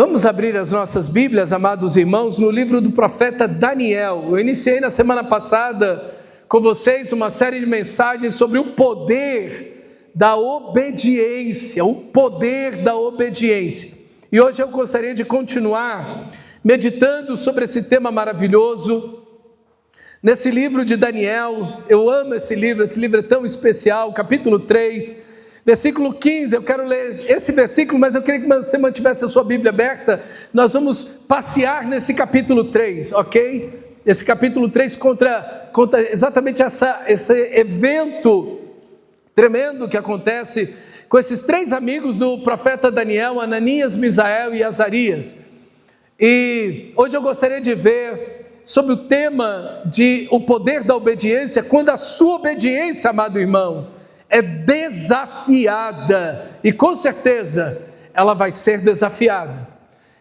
Vamos abrir as nossas Bíblias, amados irmãos, no livro do profeta Daniel. Eu iniciei na semana passada com vocês uma série de mensagens sobre o poder da obediência, o poder da obediência. E hoje eu gostaria de continuar meditando sobre esse tema maravilhoso, nesse livro de Daniel. Eu amo esse livro é tão especial, capítulo 3, versículo 15, eu quero ler esse versículo, mas eu queria que você mantivesse a sua Bíblia aberta. Nós vamos passear nesse capítulo 3, ok? Esse capítulo 3 conta exatamente esse evento tremendo que acontece com esses três amigos do profeta Daniel, Ananias, Misael e Azarias. E hoje eu gostaria de ver sobre o tema de o poder da obediência, quando a sua obediência, amado irmão, é desafiada, e com certeza ela vai ser desafiada,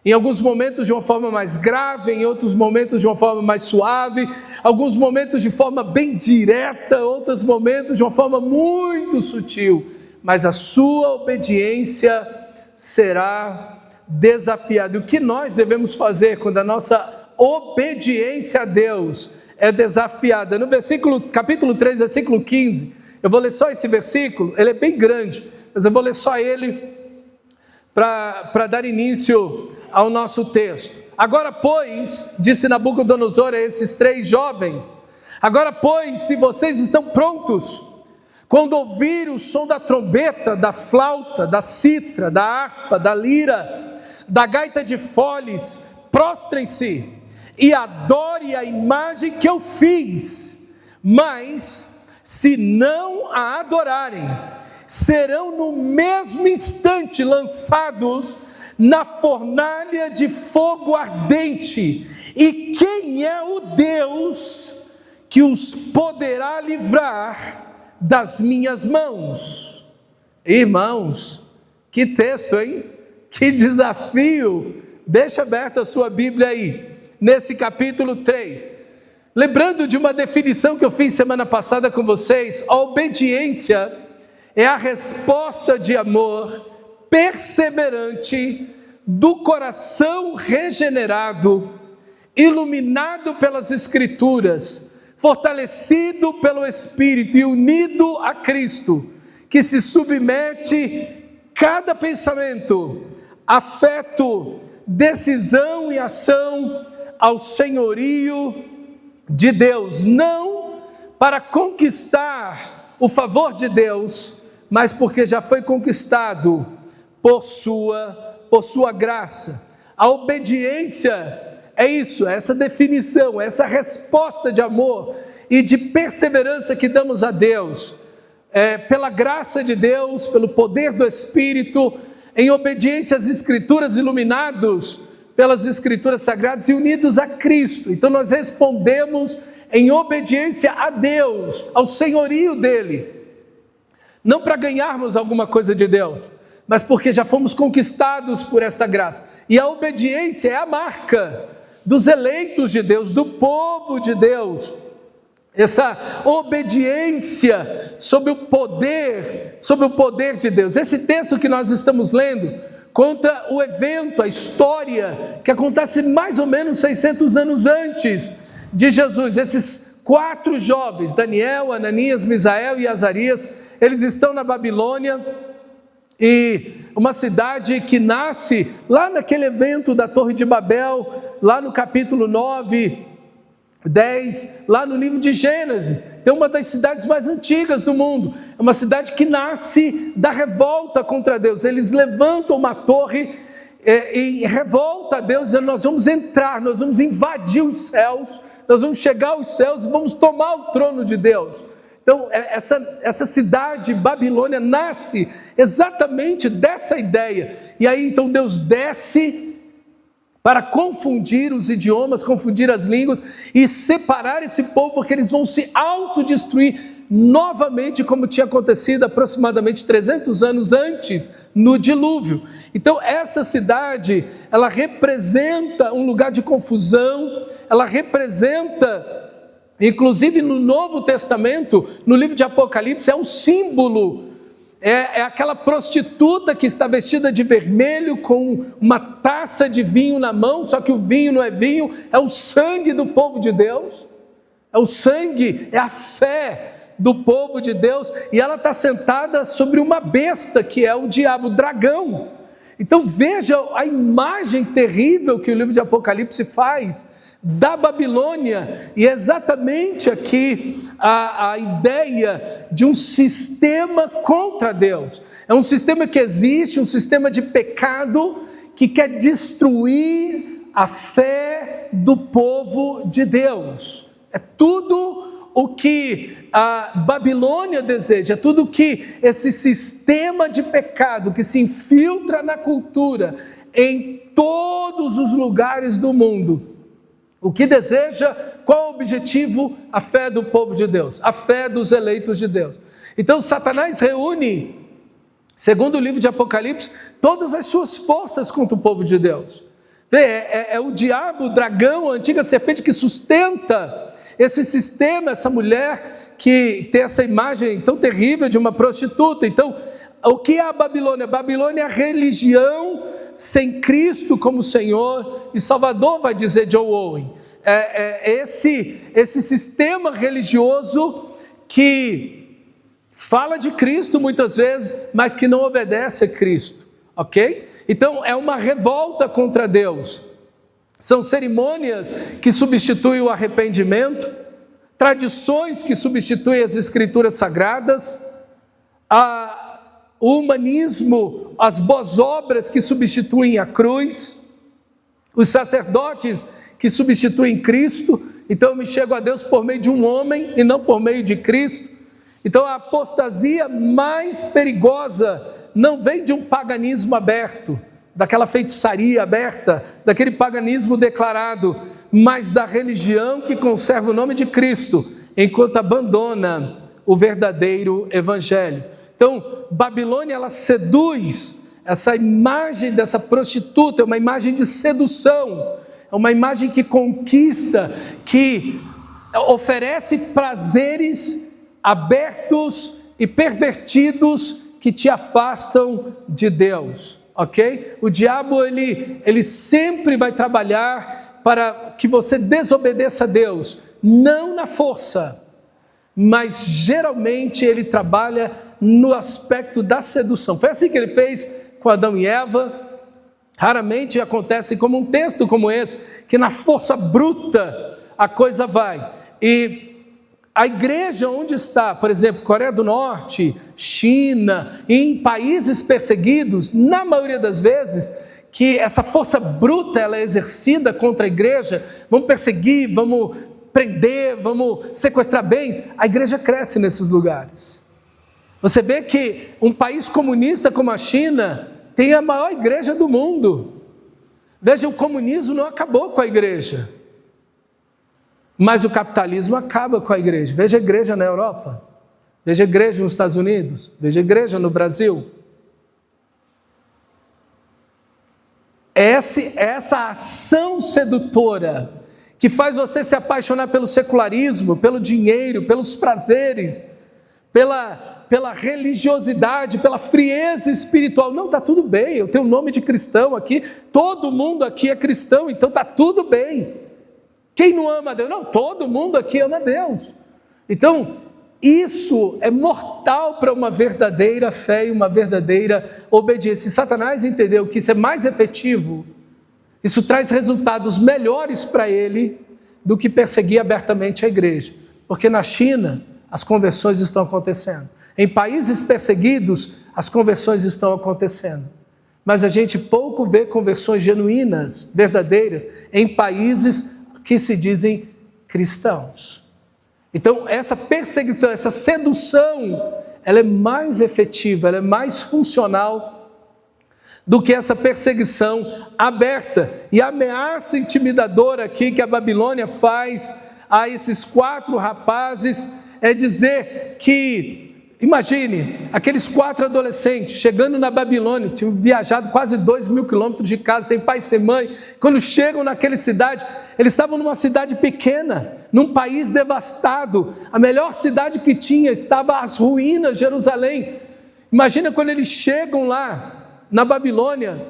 em alguns momentos de uma forma mais grave, em outros momentos de uma forma mais suave, alguns momentos de forma bem direta, outros momentos de uma forma muito sutil, mas a sua obediência será desafiada. E o que nós devemos fazer quando a nossa obediência a Deus é desafiada? No capítulo 3, versículo 15, eu vou ler só esse versículo, ele é bem grande, mas eu vou ler só ele para dar início ao nosso texto. Agora, pois, disse Nabucodonosor a esses três jovens, agora, pois, se vocês estão prontos, quando ouvir o som da trombeta, da flauta, da citra, da harpa, da lira, da gaita de foles, prostrem-se e adorem a imagem que eu fiz, mas se não a adorarem, serão no mesmo instante lançados na fornalha de fogo ardente. E quem é o Deus que os poderá livrar das minhas mãos? Irmãos, que texto, hein? Que desafio! Deixa aberta a sua Bíblia aí, nesse capítulo 3. Lembrando de uma definição que eu fiz semana passada com vocês, a obediência é a resposta de amor perseverante do coração regenerado, iluminado pelas Escrituras, fortalecido pelo Espírito e unido a Cristo, que se submete cada pensamento, afeto, decisão e ação ao senhorio de Deus, não para conquistar o favor de Deus, mas porque já foi conquistado por sua graça. A obediência é isso, é essa definição, é essa resposta de amor e de perseverança que damos a Deus, pela graça de Deus, pelo poder do Espírito, em obediência às Escrituras, iluminados pelas Escrituras Sagradas e unidos a Cristo. Então nós respondemos em obediência a Deus, ao senhorio dEle, não para ganharmos alguma coisa de Deus, mas porque já fomos conquistados por esta graça. E a obediência é a marca dos eleitos de Deus, do povo de Deus. Essa obediência sob o poder de Deus. Esse texto que nós estamos lendo conta o evento, a história que acontece mais ou menos 600 anos antes de Jesus. Esses quatro jovens, Daniel, Ananias, Misael e Azarias, eles estão na Babilônia, e uma cidade que nasce lá naquele evento da Torre de Babel, lá no capítulo 9, 10, lá no livro de Gênesis. É uma das cidades mais antigas do mundo, é uma cidade que nasce da revolta contra Deus. Eles levantam uma torre em revolta a Deus, dizendo: nós vamos entrar, nós vamos invadir os céus, nós vamos chegar aos céus e vamos tomar o trono de Deus. Então essa cidade Babilônia nasce exatamente dessa ideia, e aí então Deus desce para confundir os idiomas, confundir as línguas e separar esse povo, porque eles vão se autodestruir novamente, como tinha acontecido aproximadamente 300 anos antes, no dilúvio. Então essa cidade, ela representa um lugar de confusão, ela representa, inclusive no Novo Testamento, no livro de Apocalipse, é um símbolo É aquela prostituta que está vestida de vermelho com uma taça de vinho na mão, só que o vinho não é vinho, é o sangue do povo de Deus. É o sangue, é a fé do povo de Deus. E ela está sentada sobre uma besta que é o diabo, o dragão. Então veja a imagem terrível que o livro de Apocalipse faz da Babilônia, e exatamente aqui a ideia de um sistema contra Deus. É um sistema que existe, um sistema de pecado que quer destruir a fé do povo de Deus. É tudo o que a Babilônia deseja, é tudo o que esse sistema de pecado que se infiltra na cultura em todos os lugares do mundo. O que deseja, qual o objetivo? A fé do povo de Deus, a fé dos eleitos de Deus. Então Satanás reúne, segundo o livro de Apocalipse, todas as suas forças contra o povo de Deus. É o diabo, o dragão, a antiga serpente que sustenta esse sistema, essa mulher que tem essa imagem tão terrível de uma prostituta. Então, o que é a Babilônia? A Babilônia é a religião sem Cristo como Senhor e Salvador, vai dizer John Owen. Esse sistema religioso que fala de Cristo muitas vezes, mas que não obedece a Cristo, ok? Então é uma revolta contra Deus. São cerimônias que substituem o arrependimento, tradições que substituem as escrituras sagradas, o humanismo, as boas obras que substituem a cruz, os sacerdotes que substituem Cristo. Então eu me chego a Deus por meio de um homem e não por meio de Cristo. Então a apostasia mais perigosa não vem de um paganismo aberto, daquela feitiçaria aberta, daquele paganismo declarado, mas da religião que conserva o nome de Cristo, enquanto abandona o verdadeiro evangelho. Então, Babilônia, ela seduz, essa imagem dessa prostituta é uma imagem de sedução, é uma imagem que conquista, que oferece prazeres abertos e pervertidos que te afastam de Deus, ok? O diabo, ele sempre vai trabalhar para que você desobedeça a Deus, não na força, mas geralmente ele trabalha no aspecto da sedução. Foi assim que ele fez com Adão e Eva. Raramente acontece como um texto como esse, que na força bruta a coisa vai. E a igreja onde está, por exemplo, Coreia do Norte, China, em países perseguidos, na maioria das vezes, que essa força bruta ela é exercida contra a igreja, vamos perseguir, vamos prender, vamos sequestrar bens, a igreja cresce nesses lugares. Você vê que um país comunista como a China tem a maior igreja do mundo. Veja, o comunismo não acabou com a igreja, mas o capitalismo acaba com a igreja. Veja a igreja na Europa, veja a igreja nos Estados Unidos, veja a igreja no Brasil. Essa ação sedutora que faz você se apaixonar pelo secularismo, pelo dinheiro, pelos prazeres, pela religiosidade, pela frieza espiritual. Não, está tudo bem, eu tenho o nome de cristão aqui, todo mundo aqui é cristão, então está tudo bem. Quem não ama a Deus? Não, todo mundo aqui ama a Deus. Então, isso é mortal para uma verdadeira fé e uma verdadeira obediência. Se Satanás entendeu que isso é mais efetivo, isso traz resultados melhores para ele do que perseguir abertamente a igreja. Porque na China, as conversões estão acontecendo. Em países perseguidos, as conversões estão acontecendo. Mas a gente pouco vê conversões genuínas, verdadeiras, em países que se dizem cristãos. Então, essa perseguição, essa sedução, ela é mais efetiva, ela é mais funcional do que essa perseguição aberta. E a ameaça intimidadora aqui que a Babilônia faz a esses 4 rapazes é dizer que, imagine, aqueles 4 adolescentes chegando na Babilônia, tinham viajado quase 2.000 quilômetros de casa, sem pai, sem mãe. Quando chegam naquela cidade, eles estavam numa cidade pequena, num país devastado. A melhor cidade que tinha estava às ruínas, Jerusalém. Imagina quando eles chegam lá na Babilônia,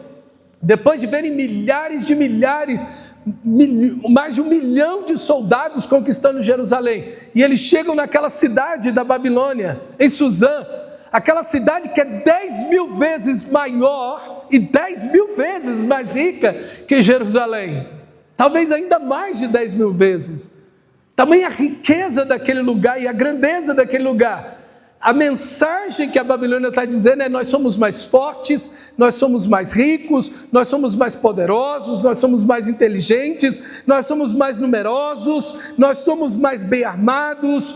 depois de verem milhares, mais de 1 milhão de soldados conquistando Jerusalém, e eles chegam naquela cidade da Babilônia, em Suzã, aquela cidade que é 10 mil vezes maior e 10 mil vezes mais rica que Jerusalém, talvez ainda mais de 10 mil vezes, tamanha a riqueza daquele lugar e a grandeza daquele lugar. A mensagem que a Babilônia está dizendo é: nós somos mais fortes, nós somos mais ricos, nós somos mais poderosos, nós somos mais inteligentes, nós somos mais numerosos, nós somos mais bem armados,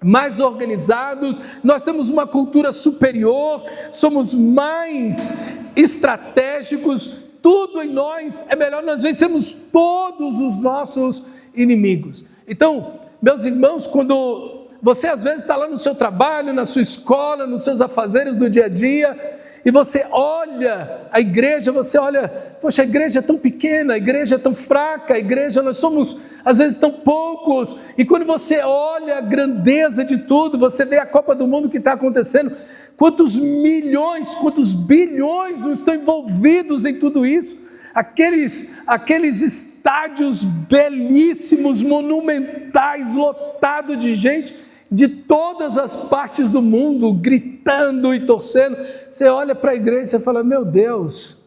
mais organizados, nós temos uma cultura superior, somos mais estratégicos, tudo em nós é melhor, nós vencemos todos os nossos inimigos. Então, meus irmãos, quando você às vezes está lá no seu trabalho, na sua escola, nos seus afazeres do dia a dia, e você olha a igreja, você olha, poxa, a igreja é tão pequena, a igreja é tão fraca, a igreja, nós somos às vezes tão poucos, e quando você olha a grandeza de tudo, você vê a Copa do Mundo que está acontecendo, quantos milhões, quantos bilhões não estão envolvidos em tudo isso, aqueles estádios belíssimos, monumentais, lotados de gente, de todas as partes do mundo, gritando e torcendo. Você olha para a igreja e fala: meu Deus,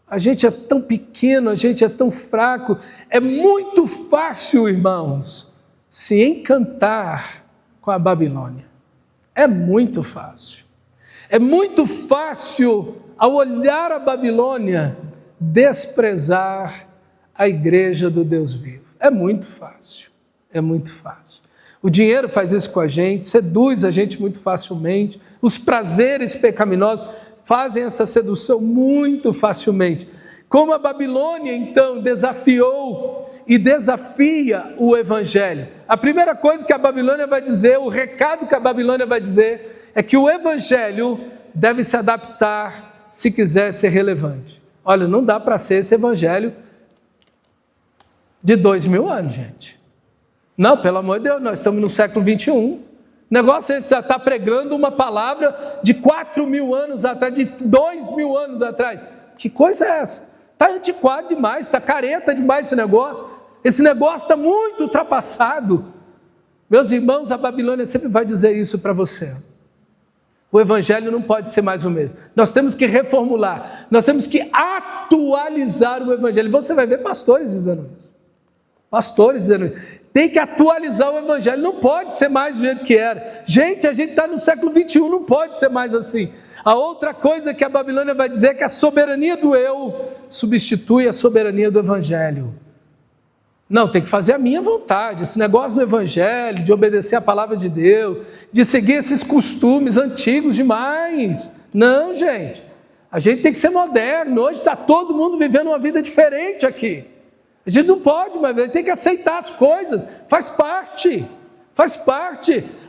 a gente é tão pequeno, a gente é tão fraco. É muito fácil, irmãos, se encantar com a Babilônia. É muito fácil. É muito fácil, ao olhar a Babilônia, desprezar a igreja do Deus vivo. É muito fácil, é muito fácil. O dinheiro faz isso com a gente, seduz a gente muito facilmente, os prazeres pecaminosos fazem essa sedução muito facilmente. Como a Babilônia, então, desafiou e desafia o Evangelho. A primeira coisa que a Babilônia vai dizer, o recado que a Babilônia vai dizer, é que o Evangelho deve se adaptar se quiser ser relevante. Olha, não dá para ser esse Evangelho de 2000 anos, gente. Não, pelo amor de Deus, nós estamos no século 21. O negócio é estar pregando uma palavra de 4.000 anos atrás, de 2.000 anos atrás. Que coisa é essa? Está antiquado demais, está careta demais esse negócio. Esse negócio está muito ultrapassado. Meus irmãos, a Babilônia sempre vai dizer isso para você. O Evangelho não pode ser mais o mesmo. Nós temos que reformular, nós temos que atualizar o Evangelho. Você vai ver pastores dizendo isso. Pastores dizendo isso. Tem que atualizar o Evangelho, não pode ser mais do jeito que era. Gente, a gente está no século 21, não pode ser mais assim. A outra coisa que a Babilônia vai dizer é que a soberania do eu substitui a soberania do Evangelho. Não, tem que fazer a minha vontade, esse negócio do Evangelho, de obedecer a palavra de Deus, de seguir esses costumes antigos demais. Não, gente, a gente tem que ser moderno, hoje está todo mundo vivendo uma vida diferente aqui. A gente não pode, mas tem que aceitar as coisas, faz parte.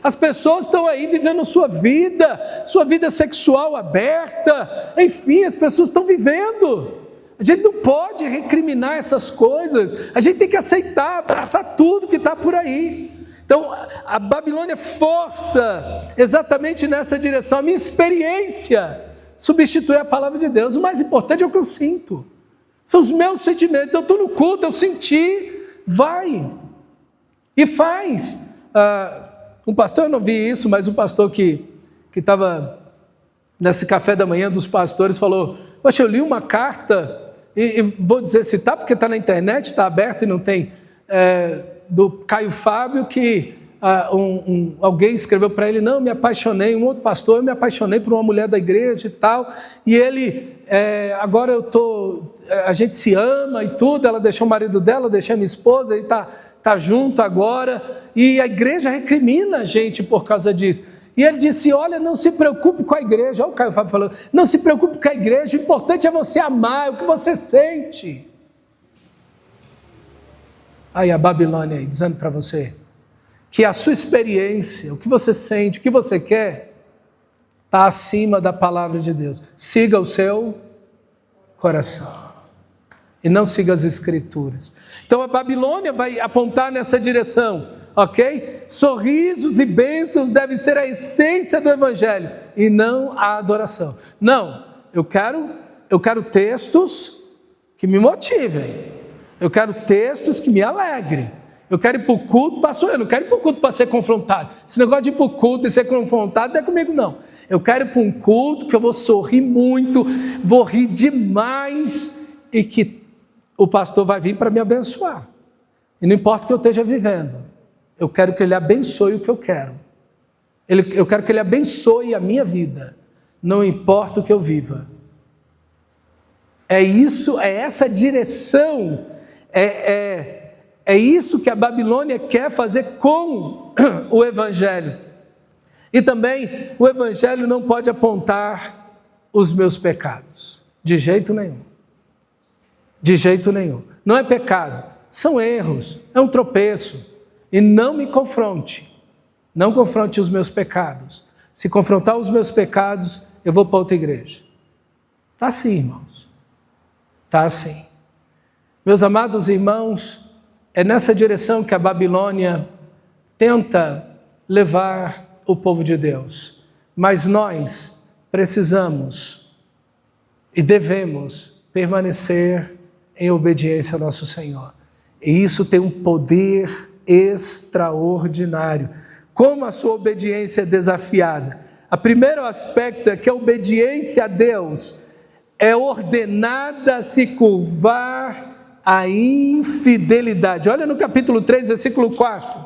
As pessoas estão aí vivendo sua vida sexual aberta, enfim, as pessoas estão vivendo. A gente não pode recriminar essas coisas, a gente tem que aceitar, abraçar tudo que está por aí. Então, a Babilônia força exatamente nessa direção. A minha experiência substitui a palavra de Deus. O mais importante é o que eu sinto. São os meus sentimentos. Eu estou no culto, eu senti, vai e faz. Um pastor, eu não vi isso, mas um pastor que estava nesse café da manhã dos pastores falou: poxa, eu li uma carta, e vou dizer citar porque está na internet, está aberto e não tem, do Caio Fábio, que alguém escreveu para ele: não, me apaixonei, um outro pastor, eu me apaixonei por uma mulher da igreja e tal, e ele, agora a gente se ama e tudo, ela deixou o marido dela, eu deixei a minha esposa, e está junto agora, e a igreja recrimina a gente por causa disso. E ele disse: olha, não se preocupe com a igreja. Olha o Caio Fábio falando: não se preocupe com a igreja, o importante é você amar, é o que você sente. Aí a Babilônia aí, dizendo para você que a sua experiência, o que você sente, o que você quer, está acima da palavra de Deus. Siga o seu coração. e não siga as Escrituras. Então a Babilônia vai apontar nessa direção, ok? Sorrisos e bênçãos devem ser a essência do Evangelho e não a adoração. Não, eu quero textos que me motivem, eu quero textos que me alegrem. Eu quero ir para o culto, pastor, eu não quero ir para o culto para ser confrontado. Esse negócio de ir para o culto e ser confrontado não é comigo, não. Eu quero ir para um culto que eu vou sorrir muito, vou rir demais e que o pastor vai vir para me abençoar. E não importa o que eu esteja vivendo, eu quero que ele abençoe o que eu quero. Eu quero que ele abençoe a minha vida, não importa o que eu viva. É isso, é essa direção, é isso que a Babilônia quer fazer com o Evangelho. E também o Evangelho não pode apontar os meus pecados, de jeito nenhum. De jeito nenhum. Não é pecado, são erros, é um tropeço. E não me confronte, não confronte os meus pecados. Se confrontar os meus pecados, eu vou para outra igreja. Está assim, irmãos. Está assim. Meus amados irmãos, é nessa direção que a Babilônia tenta levar o povo de Deus. Mas nós precisamos e devemos permanecer em obediência ao nosso Senhor. E isso tem um poder extraordinário. Como a sua obediência é desafiada? O primeiro aspecto é que a obediência a Deus é ordenada a se curvar a infidelidade. Olha no capítulo 3, versículo 4.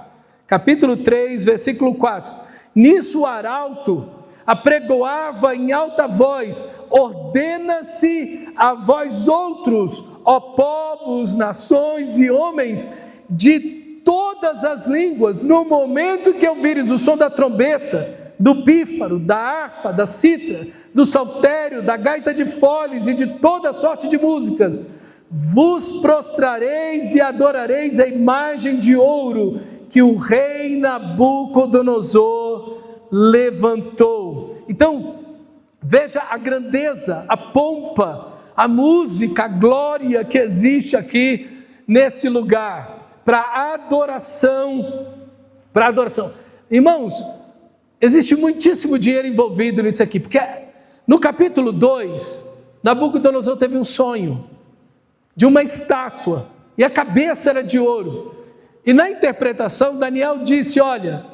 Capítulo 3, versículo 4. Nisso o arauto apregoava em alta voz: ordena-se a vós outros, ó povos, nações e homens de todas as línguas, no momento que ouvires o som da trombeta, do pífaro, da harpa, da cítara, do saltério, da gaita de foles e de toda sorte de músicas, vos prostrareis e adorareis a imagem de ouro que o rei Nabucodonosor levantou. Então, veja a grandeza, a pompa, a música, a glória que existe aqui nesse lugar, para adoração. Irmãos, existe muitíssimo dinheiro envolvido nisso aqui, porque no capítulo 2, Nabucodonosor teve um sonho de uma estátua, e a cabeça era de ouro, e na interpretação Daniel disse: olha,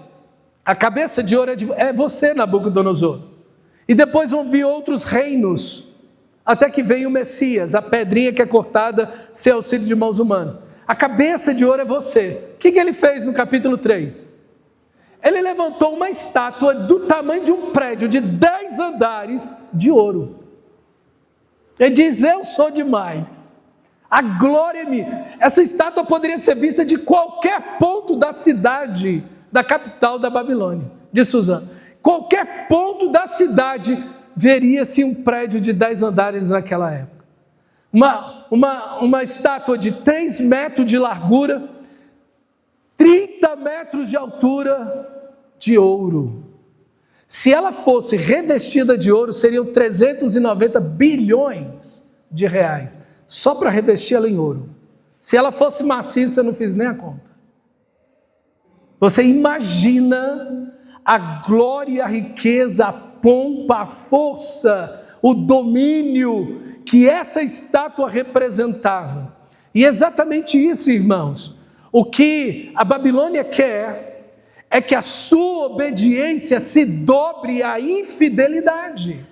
a cabeça de ouro é você, Nabucodonosor, e depois vão vir outros reinos, até que vem o Messias, a pedrinha que é cortada sem auxílio de mãos humanas. A cabeça de ouro é você. O que ele fez no capítulo 3? Ele levantou uma estátua do tamanho de um prédio de 10 andares de ouro. Ele diz: eu sou demais, a glória é minha. Essa estátua poderia ser vista de qualquer ponto da cidade, da capital da Babilônia, de Suzã. Qualquer ponto da cidade veria-se um prédio de 10 andares naquela época. Uma estátua de 3 metros de largura, 30 metros de altura, de ouro. Se ela fosse revestida de ouro, seriam 390 bilhões de reais, só para revestir ela em ouro. Se ela fosse maciça, eu não fiz nem a conta. Você imagina a glória, a riqueza, a pompa, a força, o domínio que essa estátua representava. E exatamente isso, irmãos, o que a Babilônia quer é que a sua obediência se dobre à infidelidade.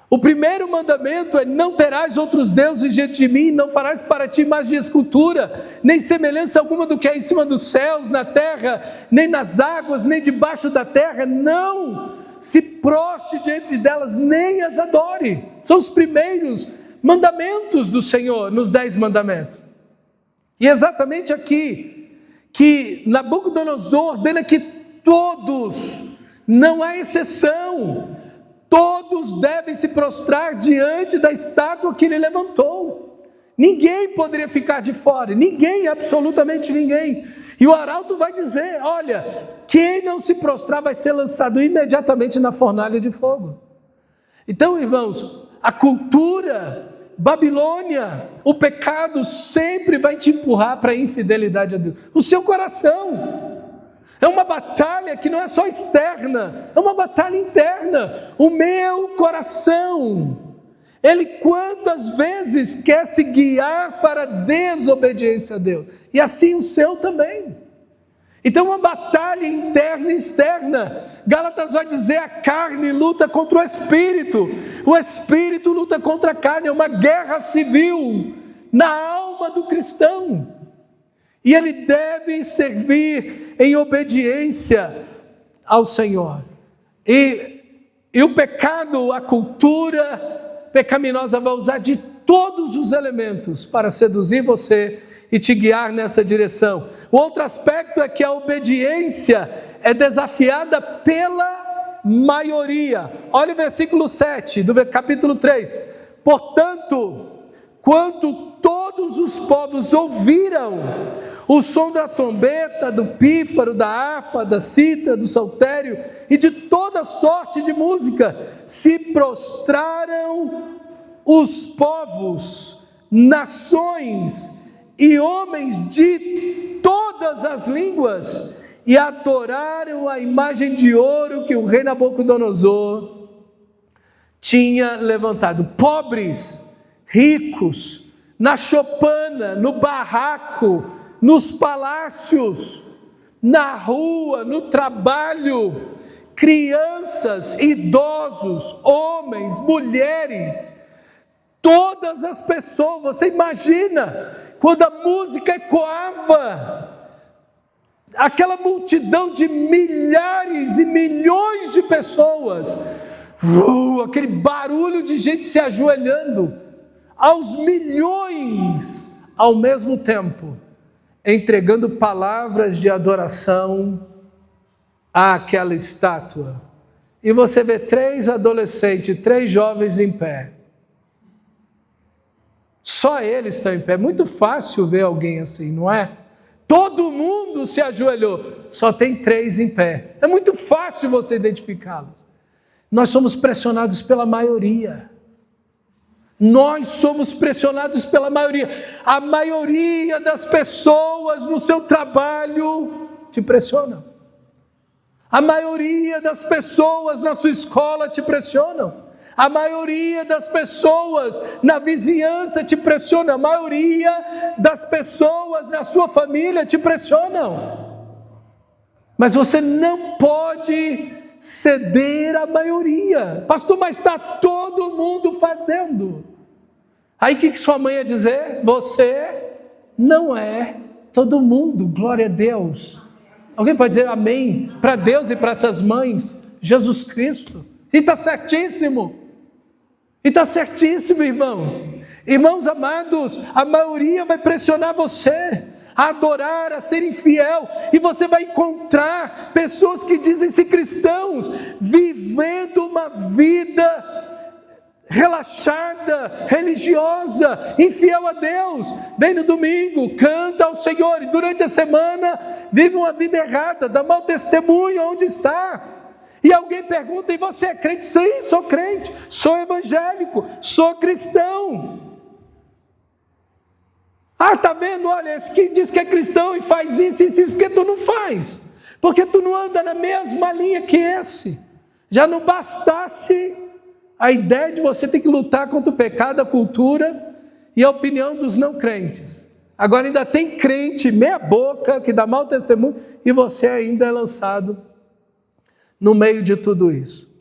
O primeiro mandamento é: não terás outros deuses diante de mim, não farás para ti imagem de escultura, nem semelhança alguma do que é em cima dos céus, na terra, nem nas águas, nem debaixo da terra. Não se prostre diante delas, nem as adore. São os primeiros mandamentos do Senhor, nos 10 mandamentos. E exatamente aqui, que Nabucodonosor ordena que todos, não há exceção, todos devem se prostrar diante da estátua que ele levantou. Ninguém poderia ficar de fora, ninguém, absolutamente ninguém. E o arauto vai dizer: olha, quem não se prostrar vai ser lançado imediatamente na fornalha de fogo. Então, irmãos, a cultura Babilônia, o pecado sempre vai te empurrar para a infidelidade a Deus. O seu coração. É uma batalha que não é só externa, é uma batalha interna. O meu coração, ele quantas vezes quer se guiar para a desobediência a Deus. E assim o seu também. Então uma batalha interna e externa. Gálatas vai dizer: a carne luta contra o espírito luta contra a carne. É uma guerra civil na alma do cristão. E ele deve servir em obediência ao Senhor. E o pecado, a cultura pecaminosa vai usar de todos os elementos para seduzir você e te guiar nessa direção. O outro aspecto é que a obediência é desafiada pela maioria. Olha o versículo 7 do capítulo 3. Portanto, quando todos os povos ouviram o som da trombeta, do pífaro, da harpa, da cítara, do saltério e de toda sorte de música, se prostraram os povos, nações e homens de todas as línguas e adoraram a imagem de ouro que o rei Nabucodonosor tinha levantado. Pobres, ricos, na choupana, no barraco, nos palácios, na rua, no trabalho, crianças, idosos, homens, mulheres, todas as pessoas. Você imagina quando a música ecoava, aquela multidão de milhares e milhões de pessoas, aquele barulho de gente se ajoelhando, aos milhões ao mesmo tempo, entregando palavras de adoração àquela estátua. E você vê 3 adolescentes, 3 jovens em pé. Só eles estão em pé. Muito fácil ver alguém assim, não é? Todo mundo se ajoelhou, só tem 3 em pé. É muito fácil você identificá-los. Nós somos pressionados pela maioria. Nós somos pressionados pela maioria. A maioria das pessoas no seu trabalho te pressionam. A maioria das pessoas na sua escola te pressionam. A maioria das pessoas na vizinhança te pressiona. A maioria das pessoas na sua família te pressionam. Mas você não pode ceder à maioria. Pastor, mas está todo mundo fazendo. Aí o que sua mãe ia dizer? Você não é todo mundo, glória a Deus. Alguém pode dizer amém para Deus e para essas mães? Jesus Cristo. E está certíssimo. E está certíssimo, irmão. Irmãos amados, a maioria vai pressionar você a adorar, a ser infiel, e você vai encontrar pessoas que dizem-se cristãos, vivendo uma vida relaxada, religiosa, infiel a Deus. Vem no domingo, canta ao Senhor, e durante a semana vive uma vida errada, dá mau testemunho onde está. E alguém pergunta: e você é crente? Sim, sou crente, sou evangélico, sou cristão. Ah, está vendo? Olha, esse que diz que é cristão e faz isso, porque tu não faz? Porque tu não anda na mesma linha que esse. Já não bastasse a ideia de você ter que lutar contra o pecado, a cultura e a opinião dos não crentes. Agora ainda tem crente meia boca que dá mau testemunho e você ainda é lançado no meio de tudo isso.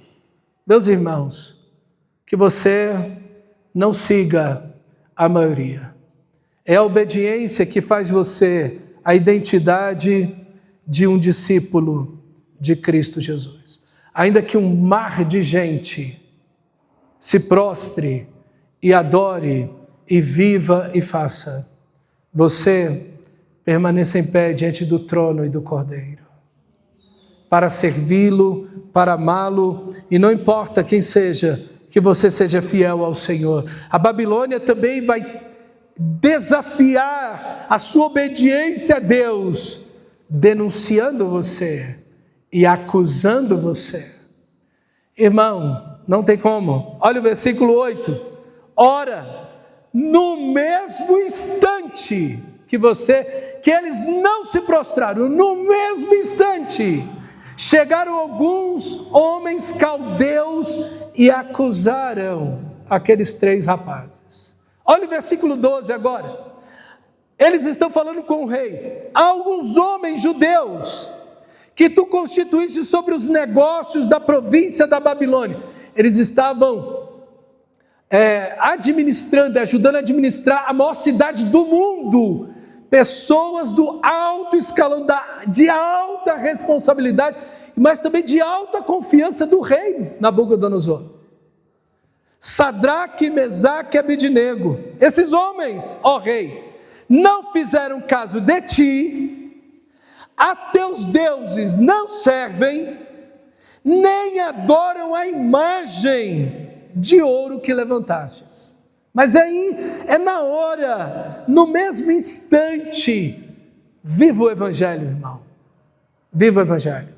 Meus irmãos, que você não siga a maioria. É a obediência que faz você a identidade de um discípulo de Cristo Jesus. Ainda que um mar de gente se prostre e adore e viva e faça, você permaneça em pé diante do trono e do Cordeiro, para servi-lo, para amá-lo, e não importa quem seja, que você seja fiel ao Senhor. A Babilônia também vai desafiar a sua obediência a Deus, denunciando você e acusando você. Irmão, não tem como. Olha o versículo 8. Ora, no mesmo instante que eles não se prostraram, no mesmo instante, chegaram alguns homens caldeus e acusaram aqueles 3 rapazes. Olha o versículo 12 agora. Eles estão falando com o rei: há alguns homens judeus que tu constituíste sobre os negócios da província da Babilônia. Eles estavam ajudando a administrar a maior cidade do mundo. Pessoas do alto escalão, de alta responsabilidade, mas também de alta confiança do rei Nabucodonosor. Sadraque, Mesaque e Abednego. Esses homens, ó rei, não fizeram caso de ti, a teus deuses não servem, nem adoram a imagem de ouro que levantastes. Mas aí é na hora, no mesmo instante. Viva o Evangelho, irmão. Viva o Evangelho.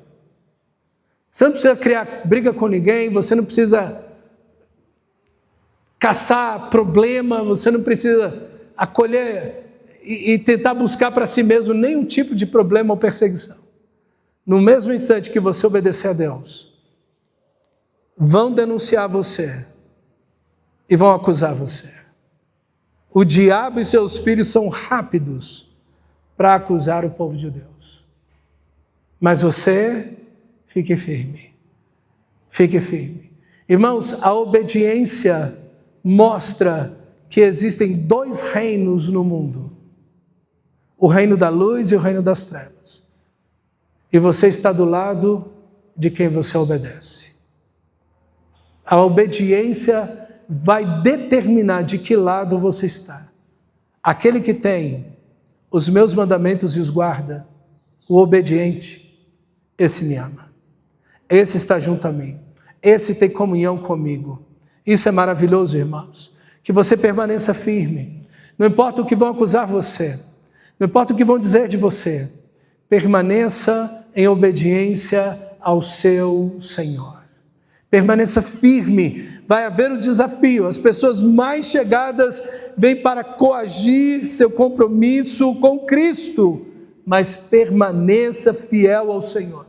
Você não precisa criar briga com ninguém, você não precisa caçar problema, você não precisa acolher e tentar buscar para si mesmo nenhum tipo de problema ou perseguição. No mesmo instante que você obedecer a Deus, vão denunciar você e vão acusar você. O diabo e seus filhos são rápidos para acusar o povo de Deus. Mas você, fique firme. Fique firme. Irmãos, a obediência mostra que existem 2 reinos no mundo: o reino da luz e o reino das trevas. E você está do lado de quem você obedece. A obediência vai determinar de que lado você está. Aquele que tem os meus mandamentos e os guarda, o obediente, esse me ama. Esse está junto a mim. Esse tem comunhão comigo. Isso é maravilhoso, irmãos. Que você permaneça firme. Não importa o que vão acusar você. Não importa o que vão dizer de você. Permaneça em obediência ao seu Senhor. Permaneça firme. Vai haver o desafio. As pessoas mais chegadas vêm para coagir seu compromisso com Cristo. Mas permaneça fiel ao Senhor.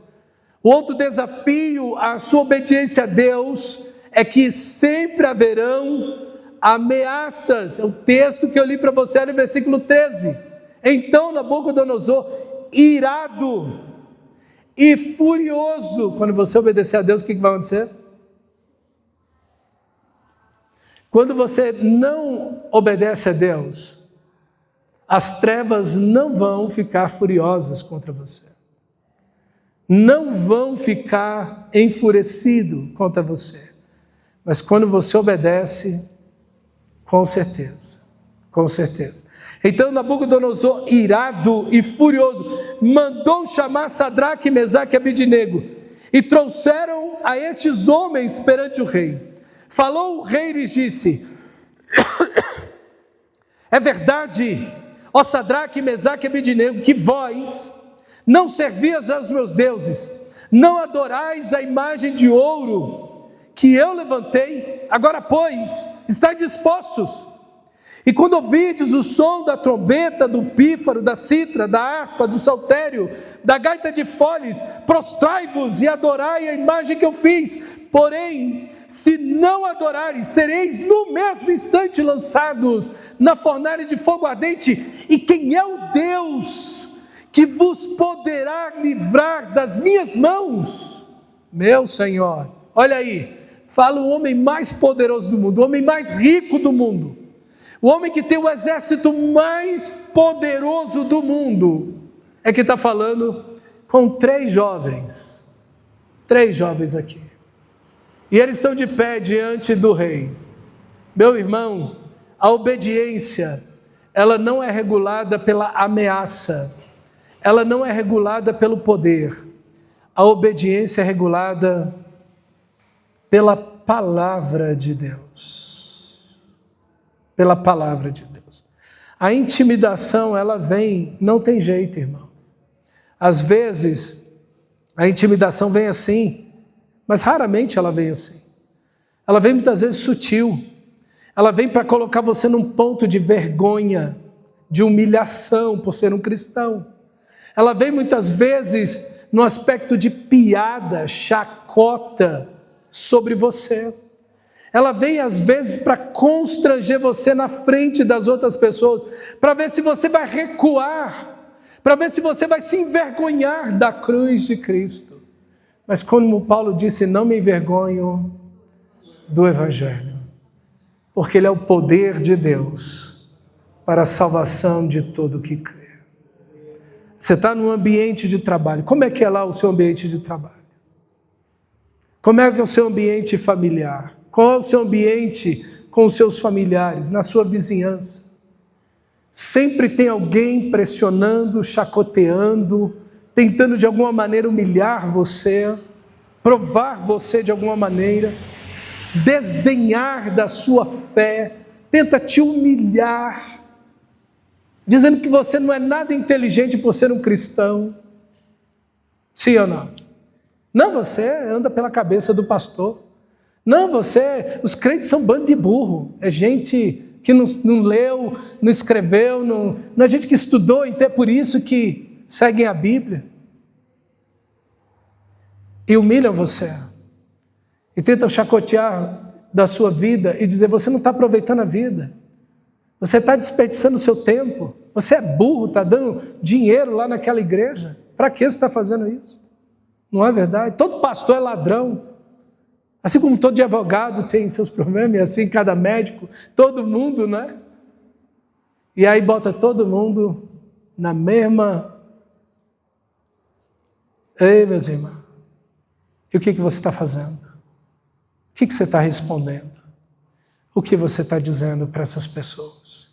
O outro desafio à sua obediência a Deus é que sempre haverão ameaças. É o texto que eu li para você no versículo 13. Então Nabucodonosor, irado e furioso, quando você obedecer a Deus, o que vai acontecer? Quando você não obedece a Deus, as trevas não vão ficar furiosas contra você. Não vão ficar enfurecidos contra você. Mas quando você obedece, com certeza. Então Nabucodonosor, irado e furioso, mandou chamar Sadraque, Mesaque e Abednego, e trouxeram a estes homens perante o rei. Falou o rei e lhes disse: é verdade, ó Sadraque, Mesaque e Abednego, que vós não servias aos meus deuses, não adorais a imagem de ouro que eu levantei. Agora, pois, estáis dispostos. E quando ouvides o som da trombeta, do pífaro, da citra, da harpa, do saltério, da gaita de foles, prostrai-vos e adorai a imagem que eu fiz. Porém, se não adorares, sereis no mesmo instante lançados na fornalha de fogo ardente. E quem é o Deus que vos poderá livrar das minhas mãos? Meu Senhor, olha aí, fala o homem mais poderoso do mundo, o homem mais rico do mundo, o homem que tem o exército mais poderoso do mundo, é que está falando com 3 jovens aqui, e eles estão de pé diante do rei. Meu irmão, a obediência, ela não é regulada pela ameaça, ela não é regulada pelo poder, a obediência é regulada pela palavra de Deus. Pela palavra de Deus. A intimidação, ela vem, não tem jeito, irmão. Às vezes, a intimidação vem assim, mas raramente ela vem assim. Ela vem muitas vezes sutil. Ela vem para colocar você num ponto de vergonha, de humilhação por ser um cristão. Ela vem muitas vezes no aspecto de piada, chacota sobre você. Ela vem às vezes para constranger você na frente das outras pessoas, para ver se você vai recuar, para ver se você vai se envergonhar da cruz de Cristo. Mas como Paulo disse, não me envergonho do Evangelho, porque ele é o poder de Deus para a salvação de todo que crê. Você está num ambiente de trabalho. Como é que é lá o seu ambiente de trabalho? Como é que é o seu ambiente familiar? Qual é o seu ambiente com os seus familiares, na sua vizinhança? Sempre tem alguém pressionando, chacoteando, tentando de alguma maneira humilhar você, provar você de alguma maneira, desdenhar da sua fé, tenta te humilhar, dizendo que você não é nada inteligente por ser um cristão. Sim ou não? Não, você anda pela cabeça do pastor. Não, os crentes são bando de burro. É gente que não leu, não escreveu, não é gente que estudou, então é por isso que seguem a Bíblia. E humilham você. E tentam chacotear da sua vida e dizer, você não está aproveitando a vida. Você está desperdiçando o seu tempo. Você é burro, está dando dinheiro lá naquela igreja. Para que você está fazendo isso? Não é verdade? Todo pastor é ladrão. Assim como todo advogado tem seus problemas, e assim cada médico, todo mundo, né? E aí bota todo mundo na mesma... Ei, meus irmãos, e o que você está fazendo? O que você está respondendo? O que você está dizendo para essas pessoas?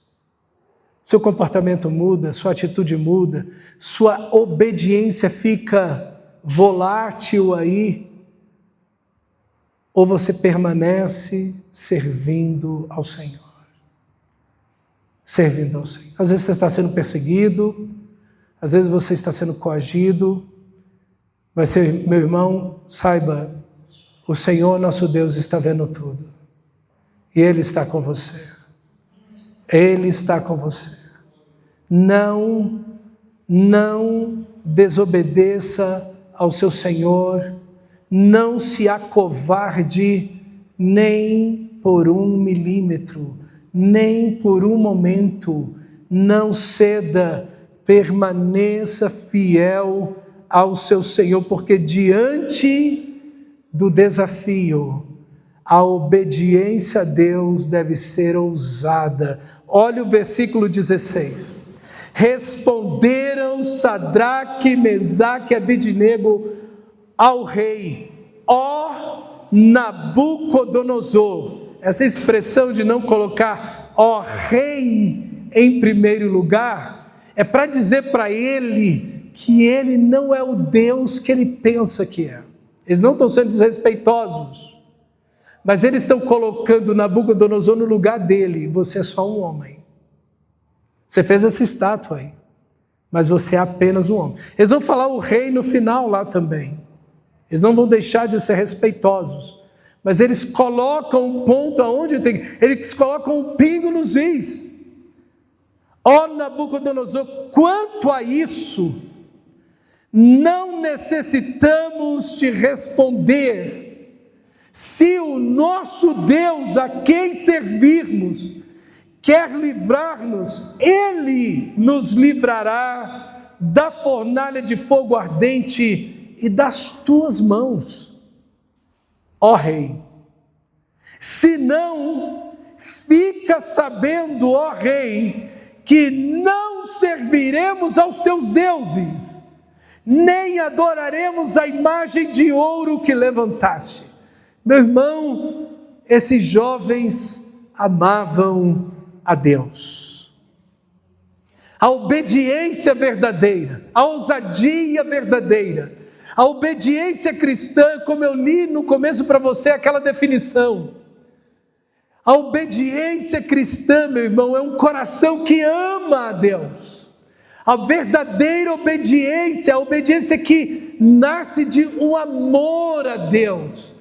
Seu comportamento muda, sua atitude muda, sua obediência fica volátil aí, ou você permanece servindo ao Senhor? Servindo ao Senhor. Às vezes você está sendo perseguido, às vezes você está sendo coagido, mas meu irmão, saiba, o Senhor nosso Deus está vendo tudo. E Ele está com você. Ele está com você. Não desobedeça ao seu Senhor. Não se acovarde nem por 1 milímetro, nem por um momento. Não ceda, permaneça fiel ao seu Senhor, porque diante do desafio, a obediência a Deus deve ser ousada. Olha o versículo 16. Responderam Sadraque, Mesaque e Abednego ao rei, ó Nabucodonosor. Essa expressão de não colocar ó rei em primeiro lugar, é para dizer para ele que ele não é o Deus que ele pensa que é. Eles não estão sendo desrespeitosos, mas eles estão colocando Nabucodonosor no lugar dele. Você é só um homem. Você fez essa estátua aí, mas você é apenas um homem. Eles vão falar o rei no final lá também. Eles não vão deixar de ser respeitosos, mas eles colocam um ponto aonde tem. Eles colocam um pingo nos is. Ó Nabucodonosor, quanto a isso, não necessitamos te responder. Se o nosso Deus a quem servirmos quer livrar-nos, Ele nos livrará da fornalha de fogo ardente e das tuas mãos, ó rei. Se não, fica sabendo, ó rei, que não serviremos aos teus deuses, nem adoraremos a imagem de ouro que levantaste. Meu irmão, esses jovens amavam a Deus. A obediência verdadeira, a ousadia verdadeira, a obediência cristã, como eu li no começo para você aquela definição. A obediência cristã, meu irmão, é um coração que ama a Deus. A verdadeira obediência, a obediência que nasce de um amor a Deus,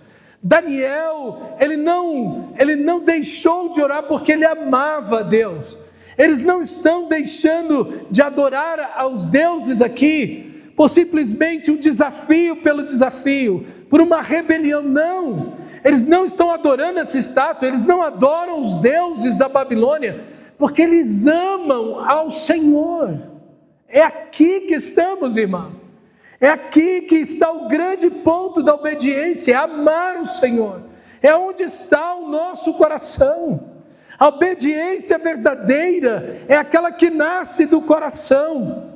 Daniel, ele não deixou de orar porque ele amava a Deus. Eles não estão deixando de adorar aos deuses aqui por simplesmente um desafio pelo desafio, por uma rebelião, não. Eles não estão adorando essa estátua, eles não adoram os deuses da Babilônia, porque eles amam ao Senhor. É aqui que estamos, irmão. É aqui que está o grande ponto da obediência, é amar o Senhor. É onde está o nosso coração. A obediência verdadeira é aquela que nasce do coração.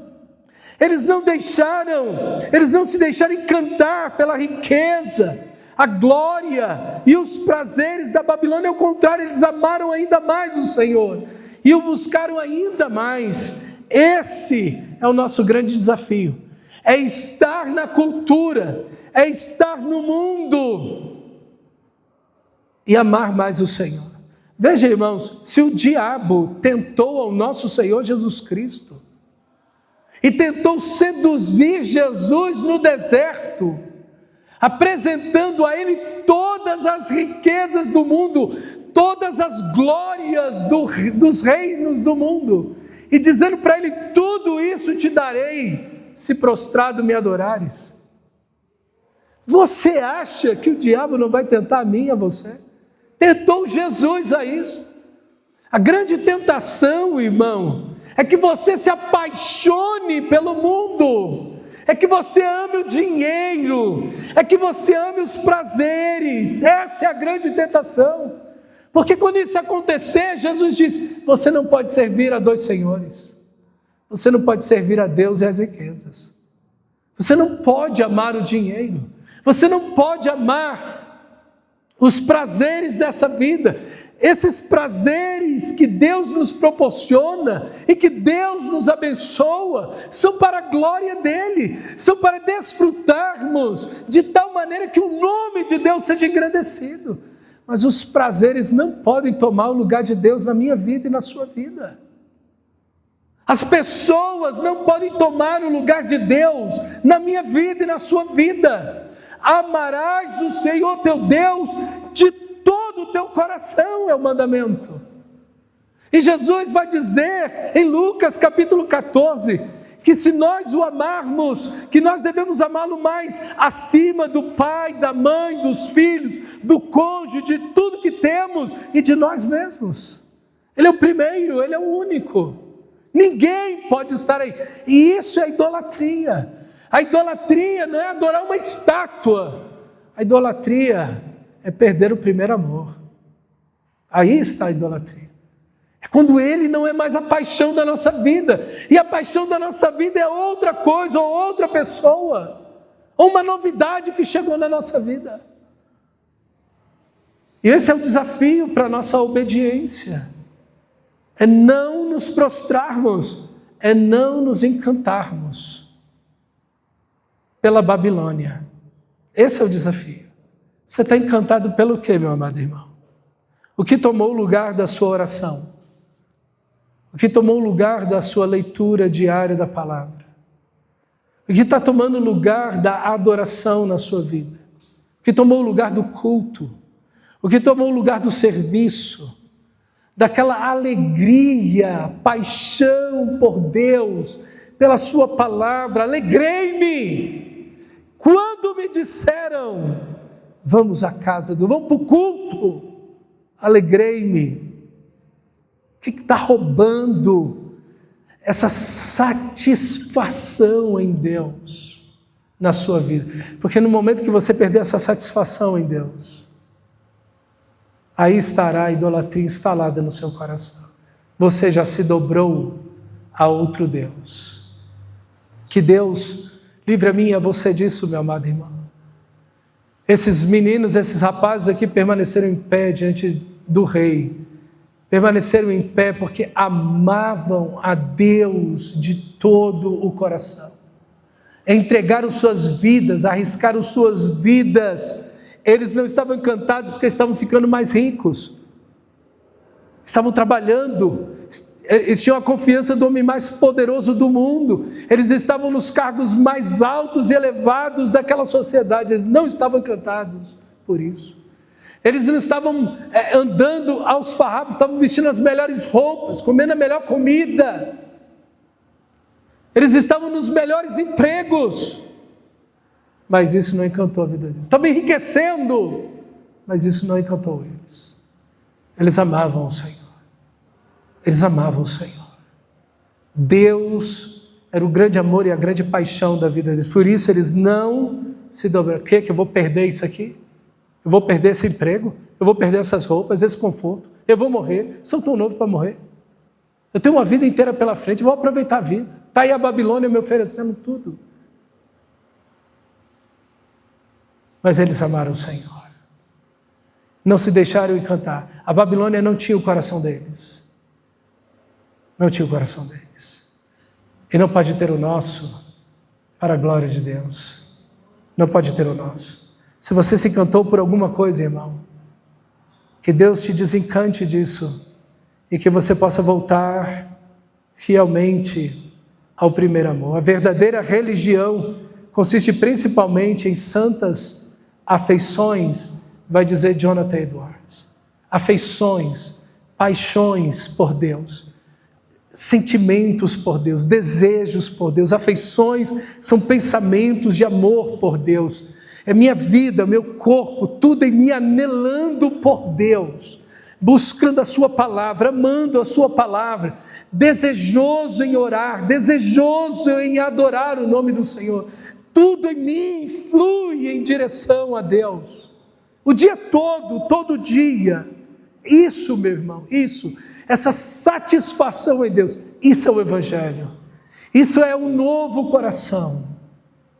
Eles não se deixaram encantar pela riqueza, a glória e os prazeres da Babilônia. Ao contrário, eles amaram ainda mais o Senhor e o buscaram ainda mais. Esse é o nosso grande desafio. É estar na cultura, é estar no mundo e amar mais o Senhor. Veja, irmãos, se o diabo tentou ao nosso Senhor Jesus Cristo e tentou seduzir Jesus no deserto, apresentando a ele todas as riquezas do mundo, todas as glórias dos reinos do mundo, e dizendo para ele: tudo isso te darei, se prostrado me adorares. Você acha que o diabo não vai tentar a mim e a você? Tentou Jesus a isso. A grande tentação, irmão, é que você se apaixone pelo mundo, é que você ame o dinheiro, é que você ame os prazeres. Essa é a grande tentação. Porque quando isso acontecer, Jesus diz: você não pode servir a dois senhores. Você não pode servir a Deus e as riquezas. Você não pode amar o dinheiro. Você não pode amar os prazeres dessa vida. Esses prazeres que Deus nos proporciona e que Deus nos abençoa são para a glória dEle, são para desfrutarmos de tal maneira que o nome de Deus seja engrandecido. Mas os prazeres não podem tomar o lugar de Deus na minha vida e na sua vida. As pessoas não podem tomar o lugar de Deus na minha vida e na sua vida. Amarás o Senhor teu Deus de todo o teu coração, é o mandamento. E Jesus vai dizer em Lucas capítulo 14, que se nós o amarmos, que nós devemos amá-lo mais acima do pai, da mãe, dos filhos, do cônjuge, de tudo que temos e de nós mesmos. Ele é o primeiro, ele é o único. Ninguém pode estar aí. E isso é idolatria. A idolatria não é adorar uma estátua. A idolatria é perder o primeiro amor. Aí está a idolatria. É quando ele não é mais a paixão da nossa vida. E a paixão da nossa vida é outra coisa, ou outra pessoa, ou uma novidade que chegou na nossa vida. E esse é o desafio para a nossa obediência. É não nos prostrarmos, é não nos encantarmos pela Babilônia. Esse é o desafio. Você está encantado pelo quê, meu amado irmão? O que tomou o lugar da sua oração? O que tomou o lugar da sua leitura diária da palavra? O que está tomando o lugar da adoração na sua vida? O que tomou o lugar do culto? O que tomou o lugar do serviço? Daquela alegria, paixão por Deus, pela sua palavra. Alegrei-me quando me disseram: vamos à casa vamos para o culto. Alegrei-me. O que está roubando essa satisfação em Deus na sua vida? Porque no momento que você perder essa satisfação em Deus, aí estará a idolatria instalada no seu coração. Você já se dobrou a outro Deus. Que Deus livre a mim e a você disso, meu amado irmão. Esses meninos, esses rapazes aqui permaneceram em pé diante do rei. Permaneceram em pé porque amavam a Deus de todo o coração. Entregaram suas vidas, arriscaram suas vidas. Eles não estavam encantados porque estavam ficando mais ricos. Estavam trabalhando. Eles tinham a confiança do homem mais poderoso do mundo. Eles estavam nos cargos mais altos e elevados daquela sociedade. Eles não estavam encantados por isso. Eles não estavam andando aos farrapos, estavam vestindo as melhores roupas, comendo a melhor comida. Eles estavam nos melhores empregos. Mas isso não encantou a vida deles. Estavam enriquecendo, mas isso não encantou eles. Eles amavam o Senhor. Eles amavam o Senhor. Deus era o grande amor e a grande paixão da vida deles. Por isso eles não se dobraram. O que eu vou perder isso aqui? Eu vou perder esse emprego? Eu vou perder essas roupas, esse conforto? Eu vou morrer? Sou tão novo para morrer. Eu tenho uma vida inteira pela frente, vou aproveitar a vida. Está aí a Babilônia me oferecendo tudo. Mas eles amaram o Senhor. Não se deixaram encantar. A Babilônia não tinha o coração deles. Não tinha o coração deles. E não pode ter o nosso para a glória de Deus. Não pode ter o nosso. Se você se encantou por alguma coisa, irmão, que Deus te desencante disso e que você possa voltar fielmente ao primeiro amor. A verdadeira religião consiste principalmente em santas afeições, vai dizer Jonathan Edwards. Afeições, paixões por Deus, sentimentos por Deus, desejos por Deus. Afeições são pensamentos de amor por Deus. É minha vida, meu corpo, tudo em mim anelando por Deus, buscando a sua palavra, amando a sua palavra, desejoso em orar, desejoso em adorar o nome do Senhor. Tudo em mim flui em direção a Deus. O dia todo dia. Isso, meu irmão, isso. Essa satisfação em Deus. Isso é o Evangelho. Isso é um novo coração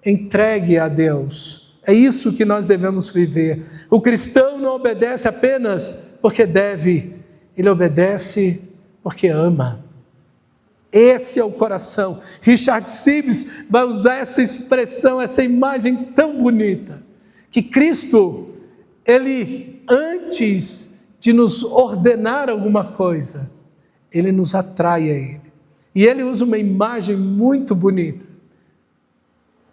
entregue a Deus. É isso que nós devemos viver. O cristão não obedece apenas porque deve. Ele obedece porque ama. Esse é o coração. Richard Sibbes vai usar essa expressão, essa imagem tão bonita, que Cristo, Ele, antes de nos ordenar alguma coisa, Ele nos atrai a Ele. E Ele usa uma imagem muito bonita.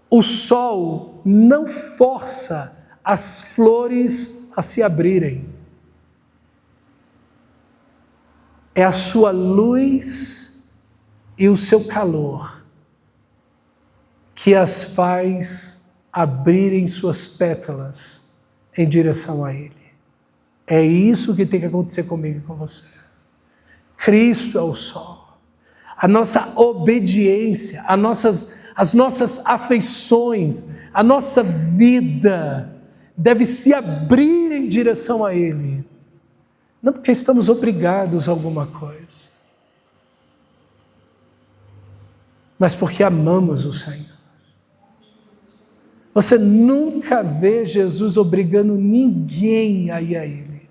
O sol não força as flores a se abrirem. É a sua luz e o seu calor que as faz abrirem suas pétalas em direção a Ele. É isso que tem que acontecer comigo e com você. Cristo é o sol. A nossa obediência, as nossas afeições, a nossa vida deve se abrir em direção a Ele. Não porque estamos obrigados a alguma coisa, mas porque amamos o Senhor. Você nunca vê Jesus obrigando ninguém a ir a Ele.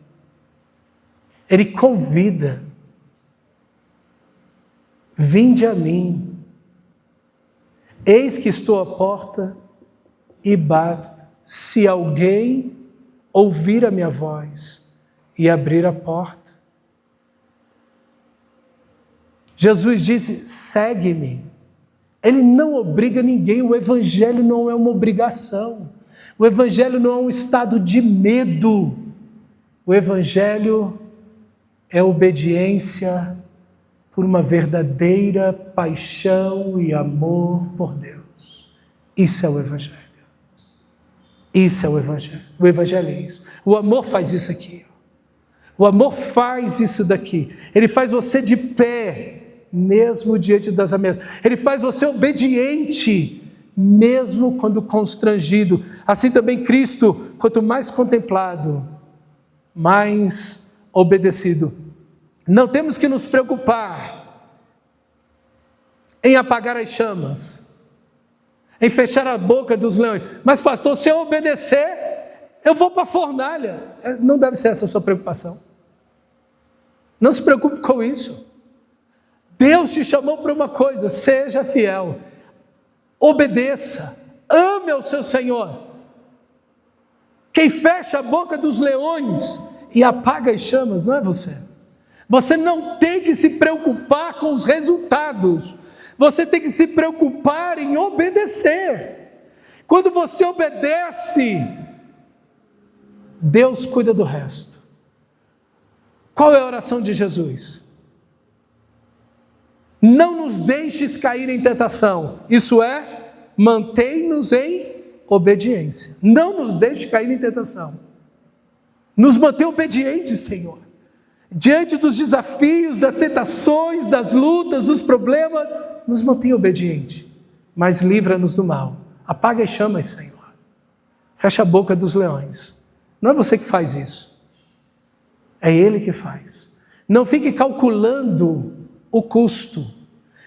Ele convida. Vinde a mim. Eis que estou à porta e bato. Se alguém ouvir a minha voz e abrir a porta. Jesus disse, segue-me. Ele não obriga ninguém, o Evangelho não é uma obrigação. O Evangelho não é um estado de medo. O Evangelho é obediência por uma verdadeira paixão e amor por Deus. Isso é o Evangelho. Isso é o Evangelho. O Evangelho é isso. O amor faz isso aqui. O amor faz isso daqui. Ele faz você de pé, mesmo diante das ameaças. Ele faz você obediente, mesmo quando constrangido. Assim também Cristo, quanto mais contemplado, mais obedecido. Não temos que nos preocupar em apagar as chamas, em fechar a boca dos leões. Mas pastor, se eu obedecer, eu vou para a fornalha. Não deve ser essa a sua preocupação. Não se preocupe com isso. Deus te chamou para uma coisa, seja fiel, obedeça, ame ao seu Senhor. Quem fecha a boca dos leões e apaga as chamas não é você. Você não tem que se preocupar com os resultados, você tem que se preocupar em obedecer. Quando você obedece, Deus cuida do resto. Qual é a oração de Jesus? Não nos deixes cair em tentação. Isso é, mantém-nos em obediência. Não nos deixe cair em tentação. Nos mantém obedientes, Senhor. Diante dos desafios, das tentações, das lutas, dos problemas, nos mantém obedientes. Mas livra-nos do mal. Apaga as chamas, Senhor. Fecha a boca dos leões. Não é você que faz isso. É Ele que faz. Não fique calculando o custo.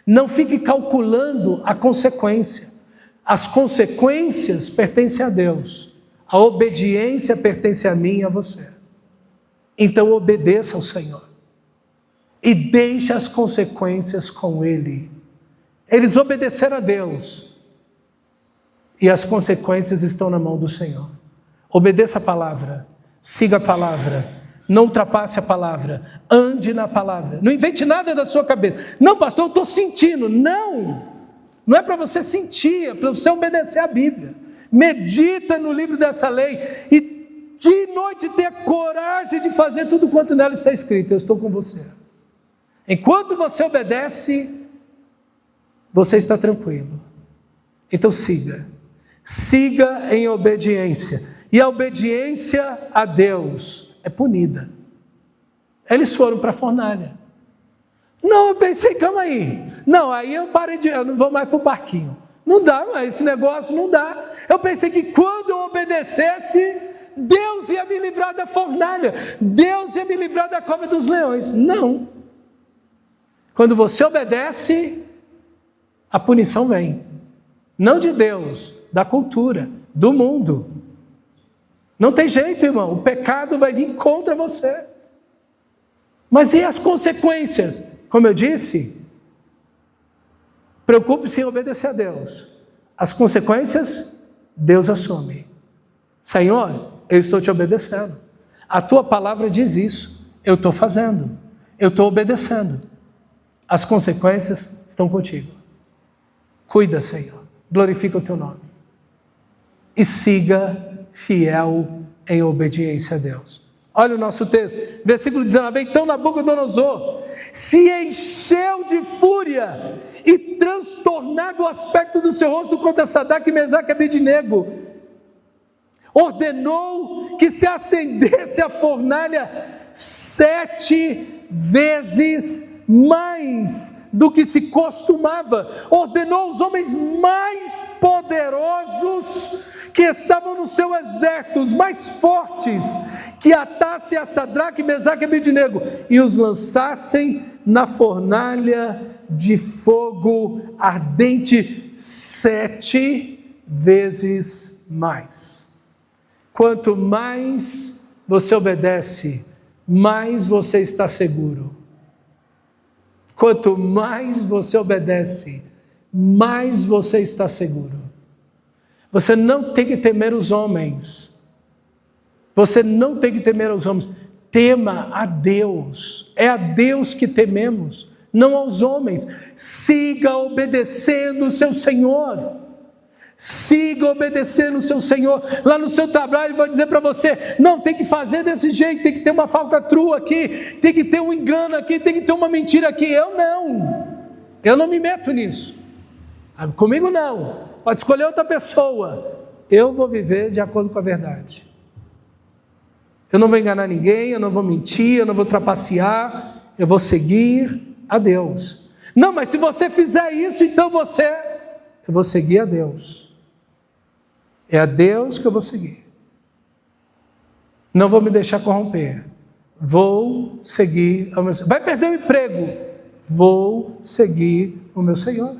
Não fique calculando a consequência. As consequências pertencem a Deus. A obediência pertence a mim e a você. Então obedeça ao Senhor. E deixe as consequências com Ele. Eles obedeceram a Deus. E as consequências estão na mão do Senhor. Obedeça a palavra. Siga a palavra. Não ultrapasse a palavra. Ande na palavra. Não invente nada da sua cabeça. Não, pastor, eu estou sentindo. Não. Não é para você sentir, é para você obedecer a Bíblia. Medita no livro dessa lei e de noite ter coragem de fazer tudo quanto nela está escrito. Eu estou com você. Enquanto você obedece, você está tranquilo. Então siga. Siga em obediência. E a obediência a Deus é punida. Eles foram para a fornalha. Não, eu pensei, calma aí. Não, aí eu não vou mais para o parquinho. Não dá, mas esse negócio não dá. Eu pensei que quando eu obedecesse, Deus ia me livrar da fornalha. Deus ia me livrar da cova dos leões. Não. Quando você obedece, a punição vem. Não de Deus, da cultura, do mundo. Não tem jeito, irmão. O pecado vai vir contra você. Mas e as consequências? Como eu disse, preocupe-se em obedecer a Deus. As consequências, Deus assume. Senhor, eu estou te obedecendo. A tua palavra diz isso. Eu estou fazendo. Eu estou obedecendo. As consequências estão contigo. Cuida, Senhor. Glorifica o teu nome. E siga fiel em obediência a Deus. Olha o nosso texto, versículo 19. Então Nabucodonosor se encheu de fúria e transtornado o aspecto do seu rosto contra Sadraque, Mesaque e Abednego. Ordenou que se acendesse a fornalha 7 vezes mais do que se costumava. Ordenou os homens mais poderosos que estavam no seu exército, os mais fortes, que atassem a Sadraque, Mesaque e Abednego e os lançassem na fornalha de fogo ardente 7 vezes mais. Quanto mais você obedece, mais você está seguro. Quanto mais você obedece, mais você está seguro. Você não tem que temer os homens. Você não tem que temer aos homens. Tema a Deus. É a Deus que tememos, não aos homens. Siga obedecendo o seu Senhor. Siga obedecendo o seu Senhor. Lá no seu trabalho ele vai dizer para você, não, tem que fazer desse jeito, tem que ter uma falcatrua aqui, tem que ter um engano aqui, tem que ter uma mentira aqui. Eu não me meto nisso. Comigo não. Pode escolher outra pessoa. Eu vou viver de acordo com a verdade. Eu não vou enganar ninguém, eu não vou mentir, eu não vou trapacear, eu vou seguir a Deus. Não, mas se você fizer isso, então eu vou seguir a Deus. É a Deus que eu vou seguir. Não vou me deixar corromper. Vou seguir ao meu Senhor. Vai perder o emprego. Vou seguir o meu Senhor.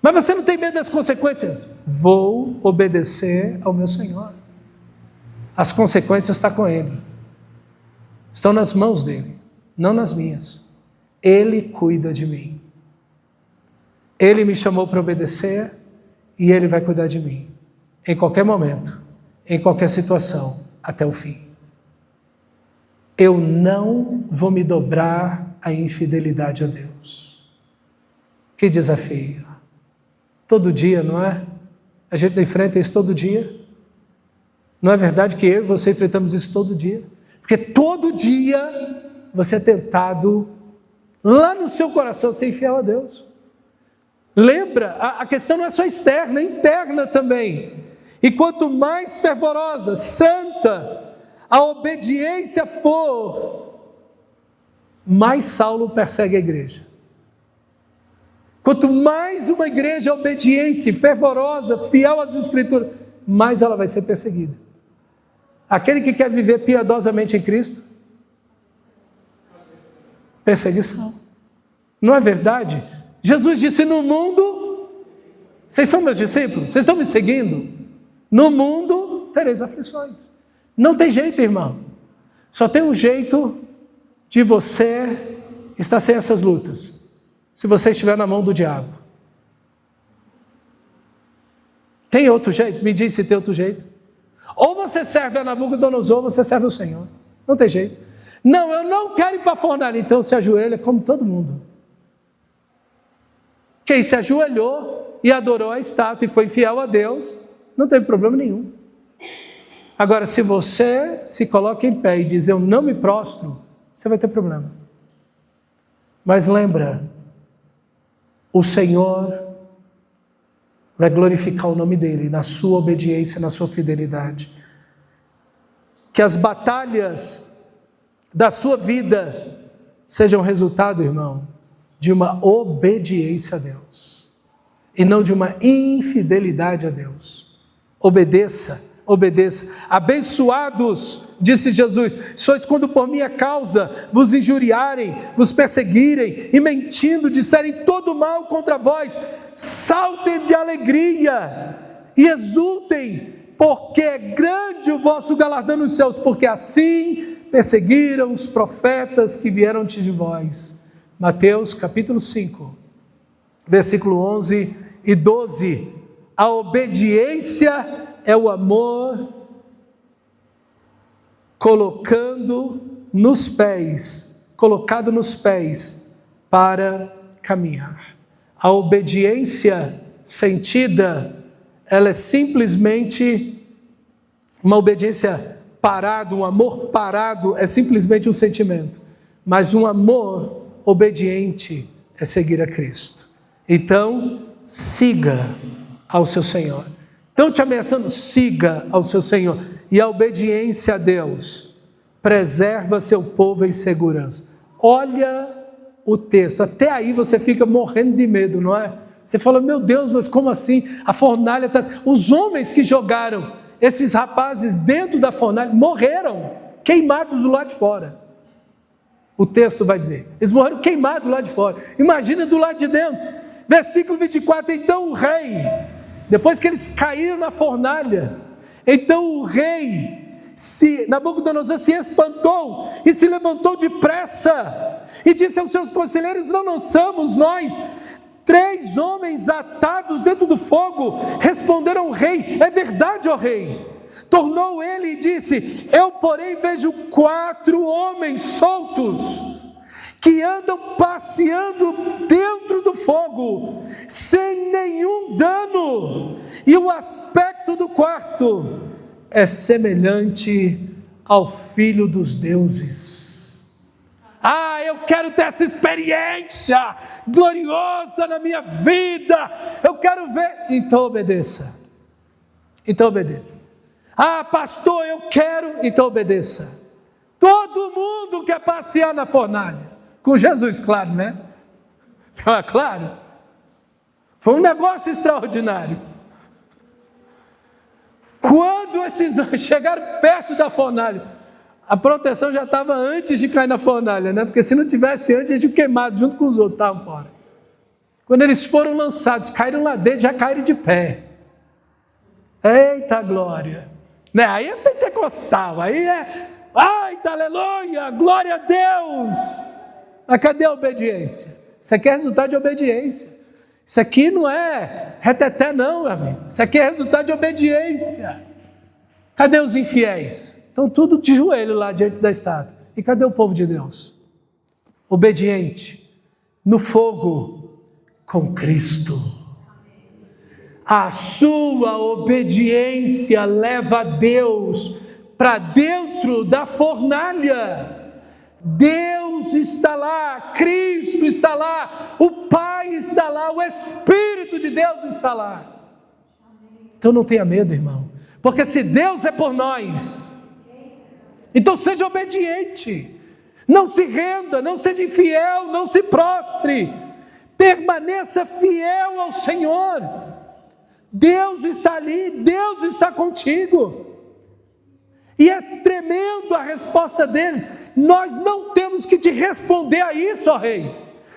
Mas você não tem medo das consequências? Vou obedecer ao meu Senhor. As consequências estão com Ele. Estão nas mãos dEle, não nas minhas. Ele cuida de mim. Ele me chamou para obedecer e Ele vai cuidar de mim. Em qualquer momento, em qualquer situação, até o fim. Eu não vou me dobrar à infidelidade a Deus. Que desafio. Todo dia, não é? A gente enfrenta isso todo dia. Não é verdade que eu e você enfrentamos isso todo dia? Porque todo dia você é tentado, lá no seu coração, ser infiel a Deus. Lembra, a questão não é só externa, é interna também. E quanto mais fervorosa, santa, a obediência for, mais Saulo persegue a igreja. Quanto mais uma igreja obediente, fervorosa, fiel às Escrituras, mais ela vai ser perseguida. Aquele que quer viver piedosamente em Cristo, perseguição. Não é verdade? Jesus disse: no mundo, vocês são meus discípulos, vocês estão me seguindo? No mundo tereis aflições. Não tem jeito, irmão. Só tem um jeito de você estar sem essas lutas. Se você estiver na mão do diabo. Tem outro jeito? Me diz se tem outro jeito. Ou você serve a Nabucodonosor, ou você serve o Senhor. Não tem jeito. Não, eu não quero ir para a fornalha. Então se ajoelha como todo mundo. Quem se ajoelhou e adorou a estátua e foi fiel a Deus, não teve problema nenhum. Agora, se você se coloca em pé e diz: eu não me prostro, você vai ter problema. Mas lembra, o Senhor vai glorificar o nome dEle na sua obediência, na sua fidelidade. Que as batalhas da sua vida sejam resultado, irmão, de uma obediência a Deus e não de uma infidelidade a Deus. Obedeça, obedeça. Abençoados, disse Jesus, sois quando por minha causa vos injuriarem, vos perseguirem e mentindo disserem todo mal contra vós. Saltem de alegria e exultem, porque é grande o vosso galardão nos céus, porque assim perseguiram os profetas que vieram antes de vós. Mateus capítulo 5, versículo 11 e 12. A obediência é o amor colocado nos pés para caminhar. A obediência sentida, ela é simplesmente uma obediência parada, um amor parado é simplesmente um sentimento, mas um amor obediente é seguir a Cristo. Então, siga ao seu Senhor. Estão te ameaçando? Siga ao seu Senhor. E a obediência a Deus preserva seu povo em segurança. Olha o texto, até aí você fica morrendo de medo, não é? Você fala: meu Deus, mas como assim? A fornalha está... Os homens que jogaram esses rapazes dentro da fornalha morreram, queimados do lado de fora. O texto vai dizer, eles morreram queimados do lado de fora. Imagina do lado de dentro. Versículo 24, então o rei, depois que eles caíram na fornalha, então o rei, Nabucodonosor se espantou e se levantou depressa e disse aos seus conselheiros: não lançamos nós 3 homens atados dentro do fogo? Responderam ao rei: é verdade, ó rei. Tornou ele e disse: eu porém vejo 4 homens soltos que andam passeando dentro do fogo, sem nenhum dano, e o aspecto do quarto é semelhante ao Filho dos deuses. Ah, eu quero ter essa experiência gloriosa na minha vida, eu quero ver. Então obedeça. Ah, pastor, eu quero. Então obedeça. Todo mundo quer passear na fornalha. Com Jesus, claro, né? Claro. Foi um negócio extraordinário. Quando esses anjos chegaram perto da fornalha, a proteção já estava antes de cair na fornalha, né? Porque se não tivesse antes, eles tinham queimado junto com os outros, estavam fora. Quando eles foram lançados, caíram lá dentro, já caíram de pé. Eita glória! Né? Aí é pentecostal, aí é... Ai, aleluia, glória a Deus! Mas cadê a obediência? Isso aqui é resultado de obediência. Isso aqui não é reteté não, meu amigo. Isso aqui é resultado de obediência. Cadê os infiéis? Estão tudo de joelho lá diante da estátua. E cadê o povo de Deus? Obediente, no fogo com Cristo. A sua obediência leva Deus para dentro da fornalha. Deus está lá, Cristo está lá, o Pai está lá, o Espírito de Deus está lá. Então não tenha medo, irmão, porque se Deus é por nós, então seja obediente, não se renda, não seja infiel, não se prostre, permaneça fiel ao Senhor. Deus está ali, Deus está contigo. E é tremendo a resposta deles. Nós não temos que te responder a isso, ó rei.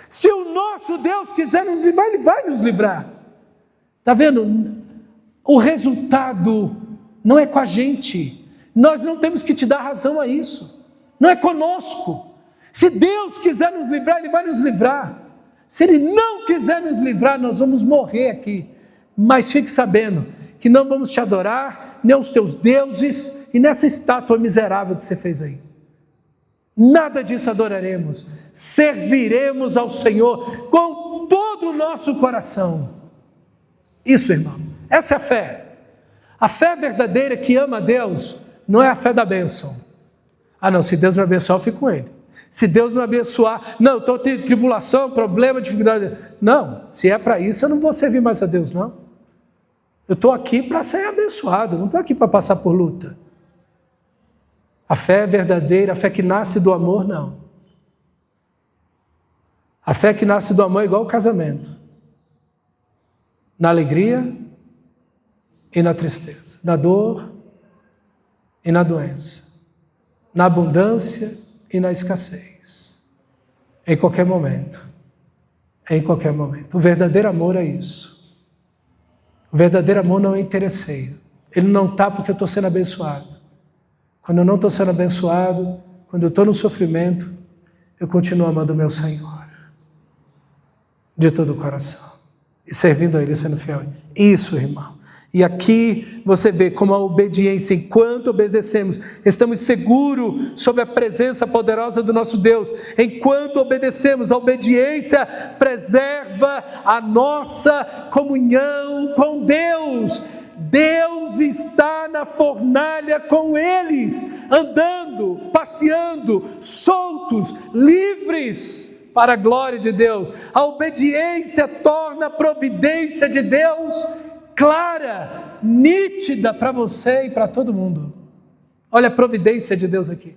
Se o nosso Deus quiser nos livrar, Ele vai nos livrar. Está vendo? O resultado não é com a gente. Nós não temos que te dar razão a isso. Não é conosco. Se Deus quiser nos livrar, Ele vai nos livrar. Se Ele não quiser nos livrar, nós vamos morrer aqui. Mas fique sabendo que não vamos te adorar, nem os teus deuses, e nessa estátua miserável que você fez aí. Nada disso adoraremos. Serviremos ao Senhor com todo o nosso coração. Isso, irmão. Essa é a fé. A fé verdadeira que ama a Deus não é a fé da bênção. Ah não, se Deus me abençoar, eu fico com Ele. Se Deus me abençoar, não, estou tendo tribulação, problema, dificuldade. Não, se é para isso, eu não vou servir mais a Deus, não. Eu estou aqui para ser abençoado, não estou aqui para passar por luta. A fé verdadeira, a fé que nasce do amor, não. A fé que nasce do amor é igual ao casamento. Na alegria e na tristeza, na dor e na doença, na abundância e na escassez. Em qualquer momento. Em qualquer momento. O verdadeiro amor é isso. O verdadeiro amor não é interesseiro. Ele não está porque eu estou sendo abençoado. Quando eu não estou sendo abençoado, quando eu estou no sofrimento, eu continuo amando o meu Senhor. De todo o coração. E servindo a Ele, sendo fiel. Isso, irmão. E aqui você vê como a obediência, enquanto obedecemos, estamos seguros sobre a presença poderosa do nosso Deus. Enquanto obedecemos, a obediência preserva a nossa comunhão com Deus. Deus está na fornalha com eles, andando, passeando, soltos, livres para a glória de Deus. A obediência torna a providência de Deus clara, nítida para você e para todo mundo. Olha a providência de Deus aqui.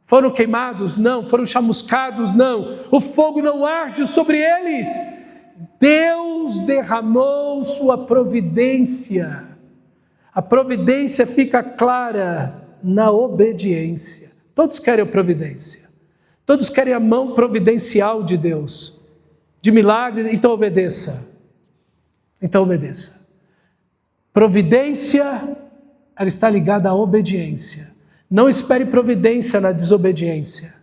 Foram queimados? Não. Foram chamuscados? Não. O fogo não arde sobre eles. Deus derramou sua providência. A providência fica clara na obediência. Todos querem a providência. Todos querem a mão providencial de Deus. De milagre, então obedeça. Então obedeça. Providência, ela está ligada à obediência. Não espere providência na desobediência.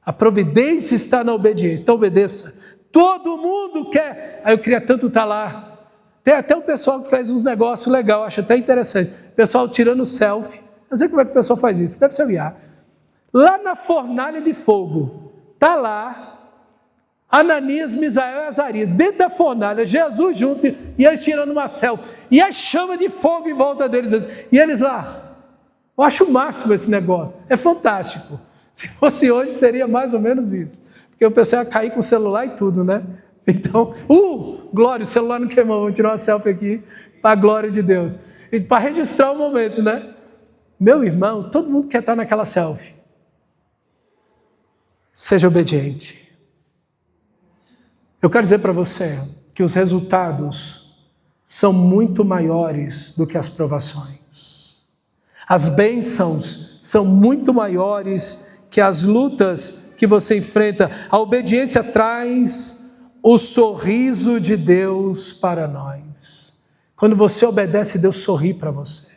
A providência está na obediência, então obedeça. Todo mundo quer. Aí eu queria tanto estar lá. Tem até um pessoal que faz uns negócios legais, acho até interessante. O pessoal tirando selfie. Eu não sei como é que o pessoal faz isso, deve ser olhar. Lá na fornalha de fogo, está lá Ananias, Misael e Azarias, dentro da fornalha, Jesus junto, e eles tirando uma selfie, e a chama de fogo em volta deles, e eles lá. Eu acho o máximo esse negócio, é fantástico. Se fosse hoje, seria mais ou menos isso, porque o pessoal ia cair com o celular e tudo, né? Então, glória, o celular não queimou, vamos tirar uma selfie aqui, para a glória de Deus, e para registrar o momento, né? Meu irmão, todo mundo quer estar naquela selfie. Seja obediente. Eu quero dizer para você que os resultados são muito maiores do que as provações. As bênçãos são muito maiores que as lutas que você enfrenta. A obediência traz o sorriso de Deus para nós. Quando você obedece, Deus sorri para você.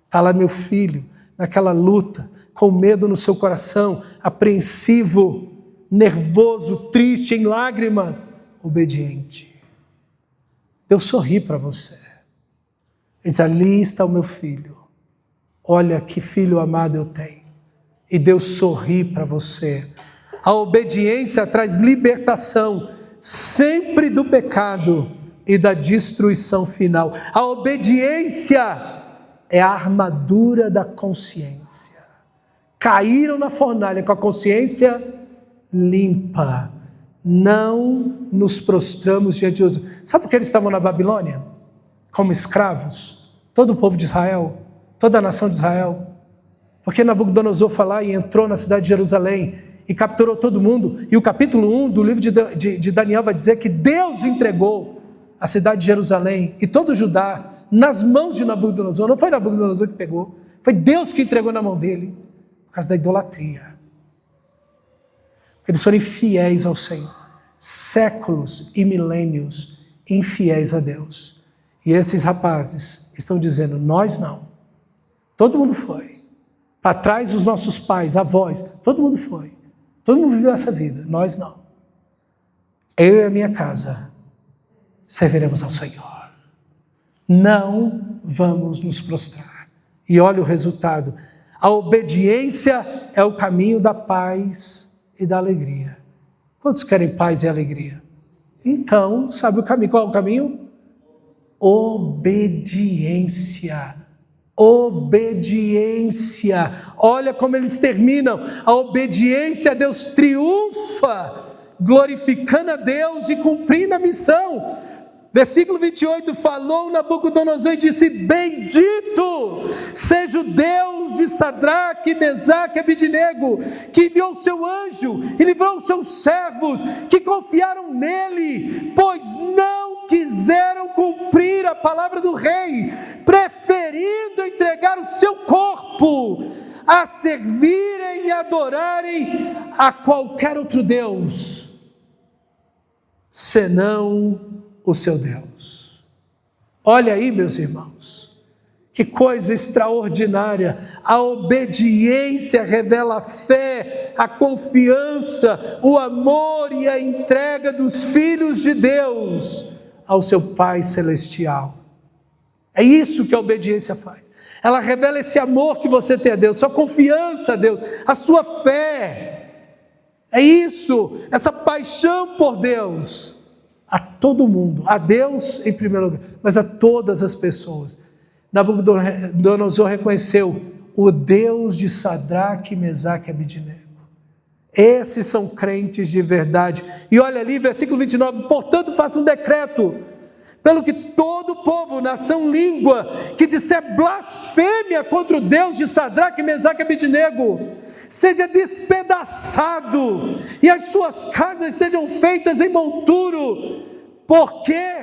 Está lá meu filho, naquela luta, com medo no seu coração, apreensivo, nervoso, triste, em lágrimas. Obediente. Deus sorri para você. Ele diz, ali está o meu filho. Olha que filho amado eu tenho. E Deus sorri para você. A obediência traz libertação, sempre do pecado, e da destruição final. A obediência é a armadura da consciência. Caíram na fornalha com a consciência limpa. Não nos prostramos diante de Deus. Sabe por que eles estavam na Babilônia? Como escravos? Todo o povo de Israel, toda a nação de Israel. Porque Nabucodonosor foi lá e entrou na cidade de Jerusalém e capturou todo mundo. E o capítulo 1 do livro de Daniel vai dizer que Deus entregou a cidade de Jerusalém e todo o Judá nas mãos de Nabucodonosor. Não foi Nabucodonosor que pegou, foi Deus que entregou na mão dele, por causa da idolatria. Porque eles foram infiéis ao Senhor, séculos e milênios infiéis a Deus. E esses rapazes estão dizendo, nós não. Todo mundo foi. Para trás os nossos pais, avós, todo mundo foi. Todo mundo viveu essa vida, nós não. Eu e a minha casa serviremos ao Senhor. Não vamos nos prostrar. E olha o resultado. A obediência é o caminho da paz e da alegria. Quantos querem paz e alegria? Então, sabe o caminho? Qual é o caminho? Obediência. Obediência. Olha como eles terminam. A obediência a Deus triunfa, glorificando a Deus e cumprindo a missão. Versículo 28, falou Nabucodonosor e disse, bendito seja o Deus de Sadraque, Mesaque e Abednego, que enviou o seu anjo e livrou os seus servos, que confiaram nele, pois não quiseram cumprir a palavra do rei, preferindo entregar o seu corpo a servirem e adorarem a qualquer outro Deus, senão o seu Deus. Olha aí, meus irmãos, que coisa extraordinária. A obediência revela a fé, a confiança, o amor e a entrega dos filhos de Deus ao seu Pai Celestial. É isso que a obediência faz. Ela revela esse amor que você tem a Deus, sua confiança a Deus, a sua fé. É isso, essa paixão por Deus. A todo mundo, a Deus em primeiro lugar, mas a todas as pessoas. Nabucodonosor reconheceu o Deus de Sadraque, Mesaque e Abednego. Esses são crentes de verdade. E olha ali, versículo 29, portanto faça um decreto, pelo que todo povo, nação, língua, que disser blasfêmia contra o Deus de Sadraque, Mesaque e Abednego, seja despedaçado, e as suas casas sejam feitas em monturo. Por quê?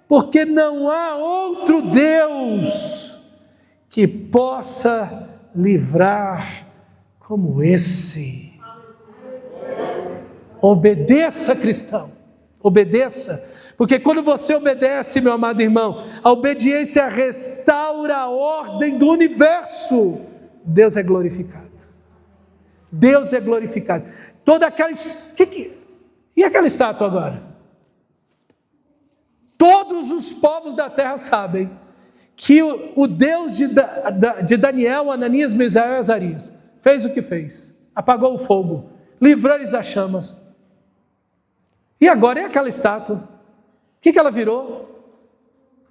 Porque não há outro Deus que possa livrar como esse. Obedeça, cristão, obedeça, porque quando você obedece, meu amado irmão, a obediência restaura a ordem do universo. Deus é glorificado. Deus é glorificado. Toda aquela... E aquela estátua agora? Todos os povos da terra sabem que o Deus de Daniel, Ananias, Misael e Azarias fez o que fez. Apagou o fogo, livrou eles das chamas. E agora, e aquela estátua? O que ela virou?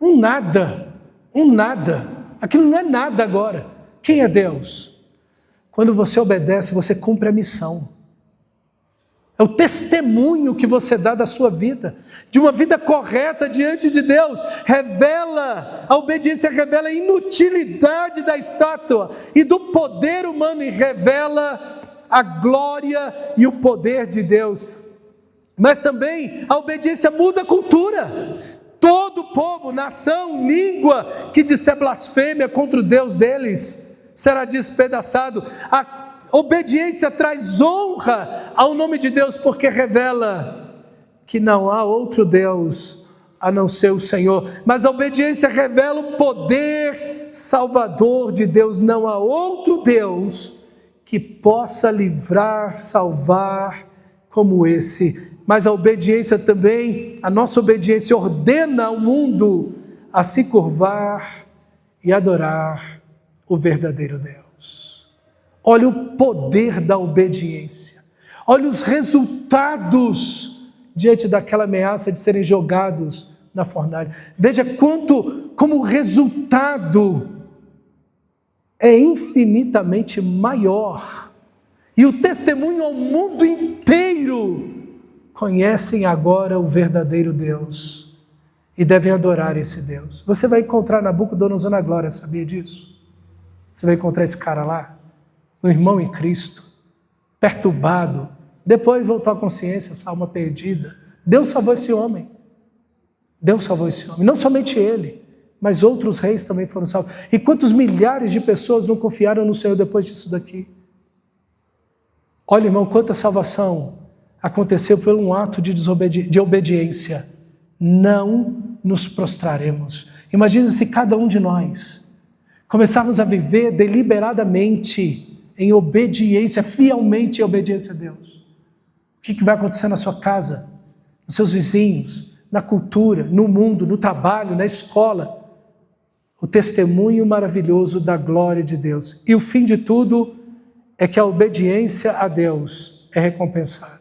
Um nada. Um nada. Aquilo não é nada agora. Quem é Deus? Quando você obedece, você cumpre a missão. É o testemunho que você dá da sua vida, de uma vida correta diante de Deus. A obediência revela a inutilidade da estátua e do poder humano e revela a glória e o poder de Deus. Mas também a obediência muda a cultura. Todo povo, nação, língua que disser blasfêmia contra o Deus deles será despedaçado. A obediência traz honra ao nome de Deus, porque revela que não há outro Deus a não ser o Senhor. Mas a obediência revela o poder salvador de Deus. Não há outro Deus que possa livrar, salvar como esse. Mas a obediência também, a nossa obediência ordena ao mundo a se curvar e adorar o verdadeiro Deus. Olha o poder da obediência. Olha os resultados diante daquela ameaça de serem jogados na fornalha. Veja como o resultado é infinitamente maior. E o testemunho ao mundo inteiro conhecem agora o verdadeiro Deus e devem adorar esse Deus. Você vai encontrar Nabucodonosor na glória, sabia disso? Você vai encontrar esse cara lá, um irmão em Cristo, perturbado, depois voltou à consciência, essa alma perdida. Deus salvou esse homem. Deus salvou esse homem. Não somente ele, mas outros reis também foram salvos. E quantos milhares de pessoas não confiaram no Senhor depois disso daqui? Olha, irmão, quanta salvação aconteceu por um ato de obediência. Não nos prostraremos. Imagina se cada um de nós começarmos a viver deliberadamente em obediência, fielmente em obediência a Deus. O que vai acontecer na sua casa, nos seus vizinhos, na cultura, no mundo, no trabalho, na escola? O testemunho maravilhoso da glória de Deus. E o fim de tudo é que a obediência a Deus é recompensada.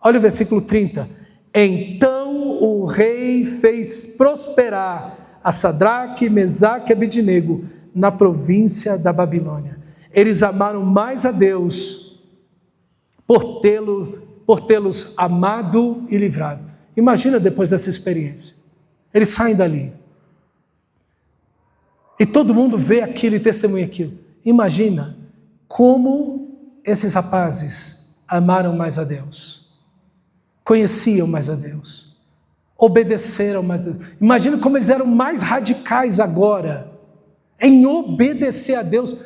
Olha o versículo 30. Então o rei fez prosperar a Sadraque, Mesaque e Abednego na província da Babilônia. Eles amaram mais a Deus por tê-los amado e livrado. Imagina depois dessa experiência. Eles saem dali. E todo mundo vê aquilo e testemunha aquilo. Imagina como esses rapazes amaram mais a Deus. Conheciam mais a Deus. Obedeceram mais a Deus. Imagina como eles eram mais radicais agora em obedecer a Deus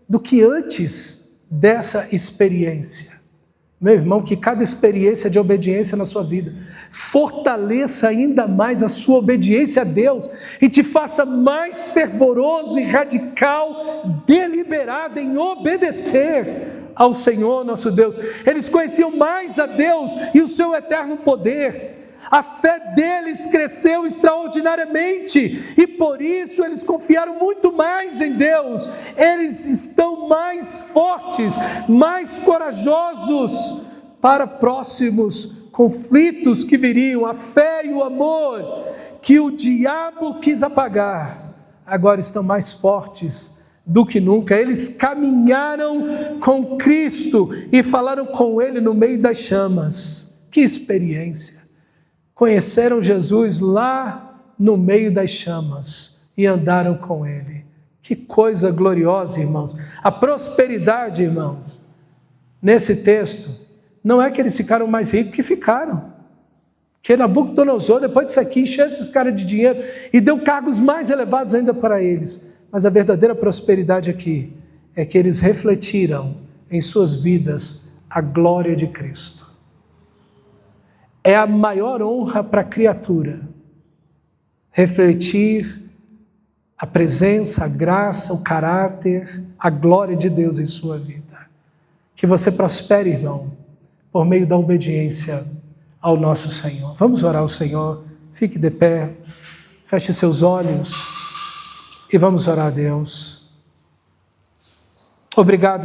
do que antes dessa experiência. Meu irmão, que cada experiência de obediência na sua vida fortaleça ainda mais a sua obediência a Deus e te faça mais fervoroso e radical, deliberado em obedecer ao Senhor nosso Deus. Eles conheciam mais a Deus e o seu eterno poder. A fé deles cresceu extraordinariamente e por isso eles confiaram muito mais em Deus. Eles estão mais fortes, mais corajosos para próximos conflitos que viriam. A fé e o amor que o diabo quis apagar, agora estão mais fortes do que nunca. Eles caminharam com Cristo e falaram com Ele no meio das chamas. Que experiência! Conheceram Jesus lá no meio das chamas e andaram com Ele. Que coisa gloriosa, irmãos. A prosperidade, irmãos, nesse texto, não é que eles ficaram mais ricos, que ficaram. Que Nabucodonosor, depois disso aqui, encheu esses caras de dinheiro e deu cargos mais elevados ainda para eles. Mas a verdadeira prosperidade aqui é que eles refletiram em suas vidas a glória de Cristo. É a maior honra para a criatura refletir a presença, a graça, o caráter, a glória de Deus em sua vida. Que você prospere, irmão, por meio da obediência ao nosso Senhor. Vamos orar ao Senhor, fique de pé, feche seus olhos e vamos orar a Deus. Obrigado,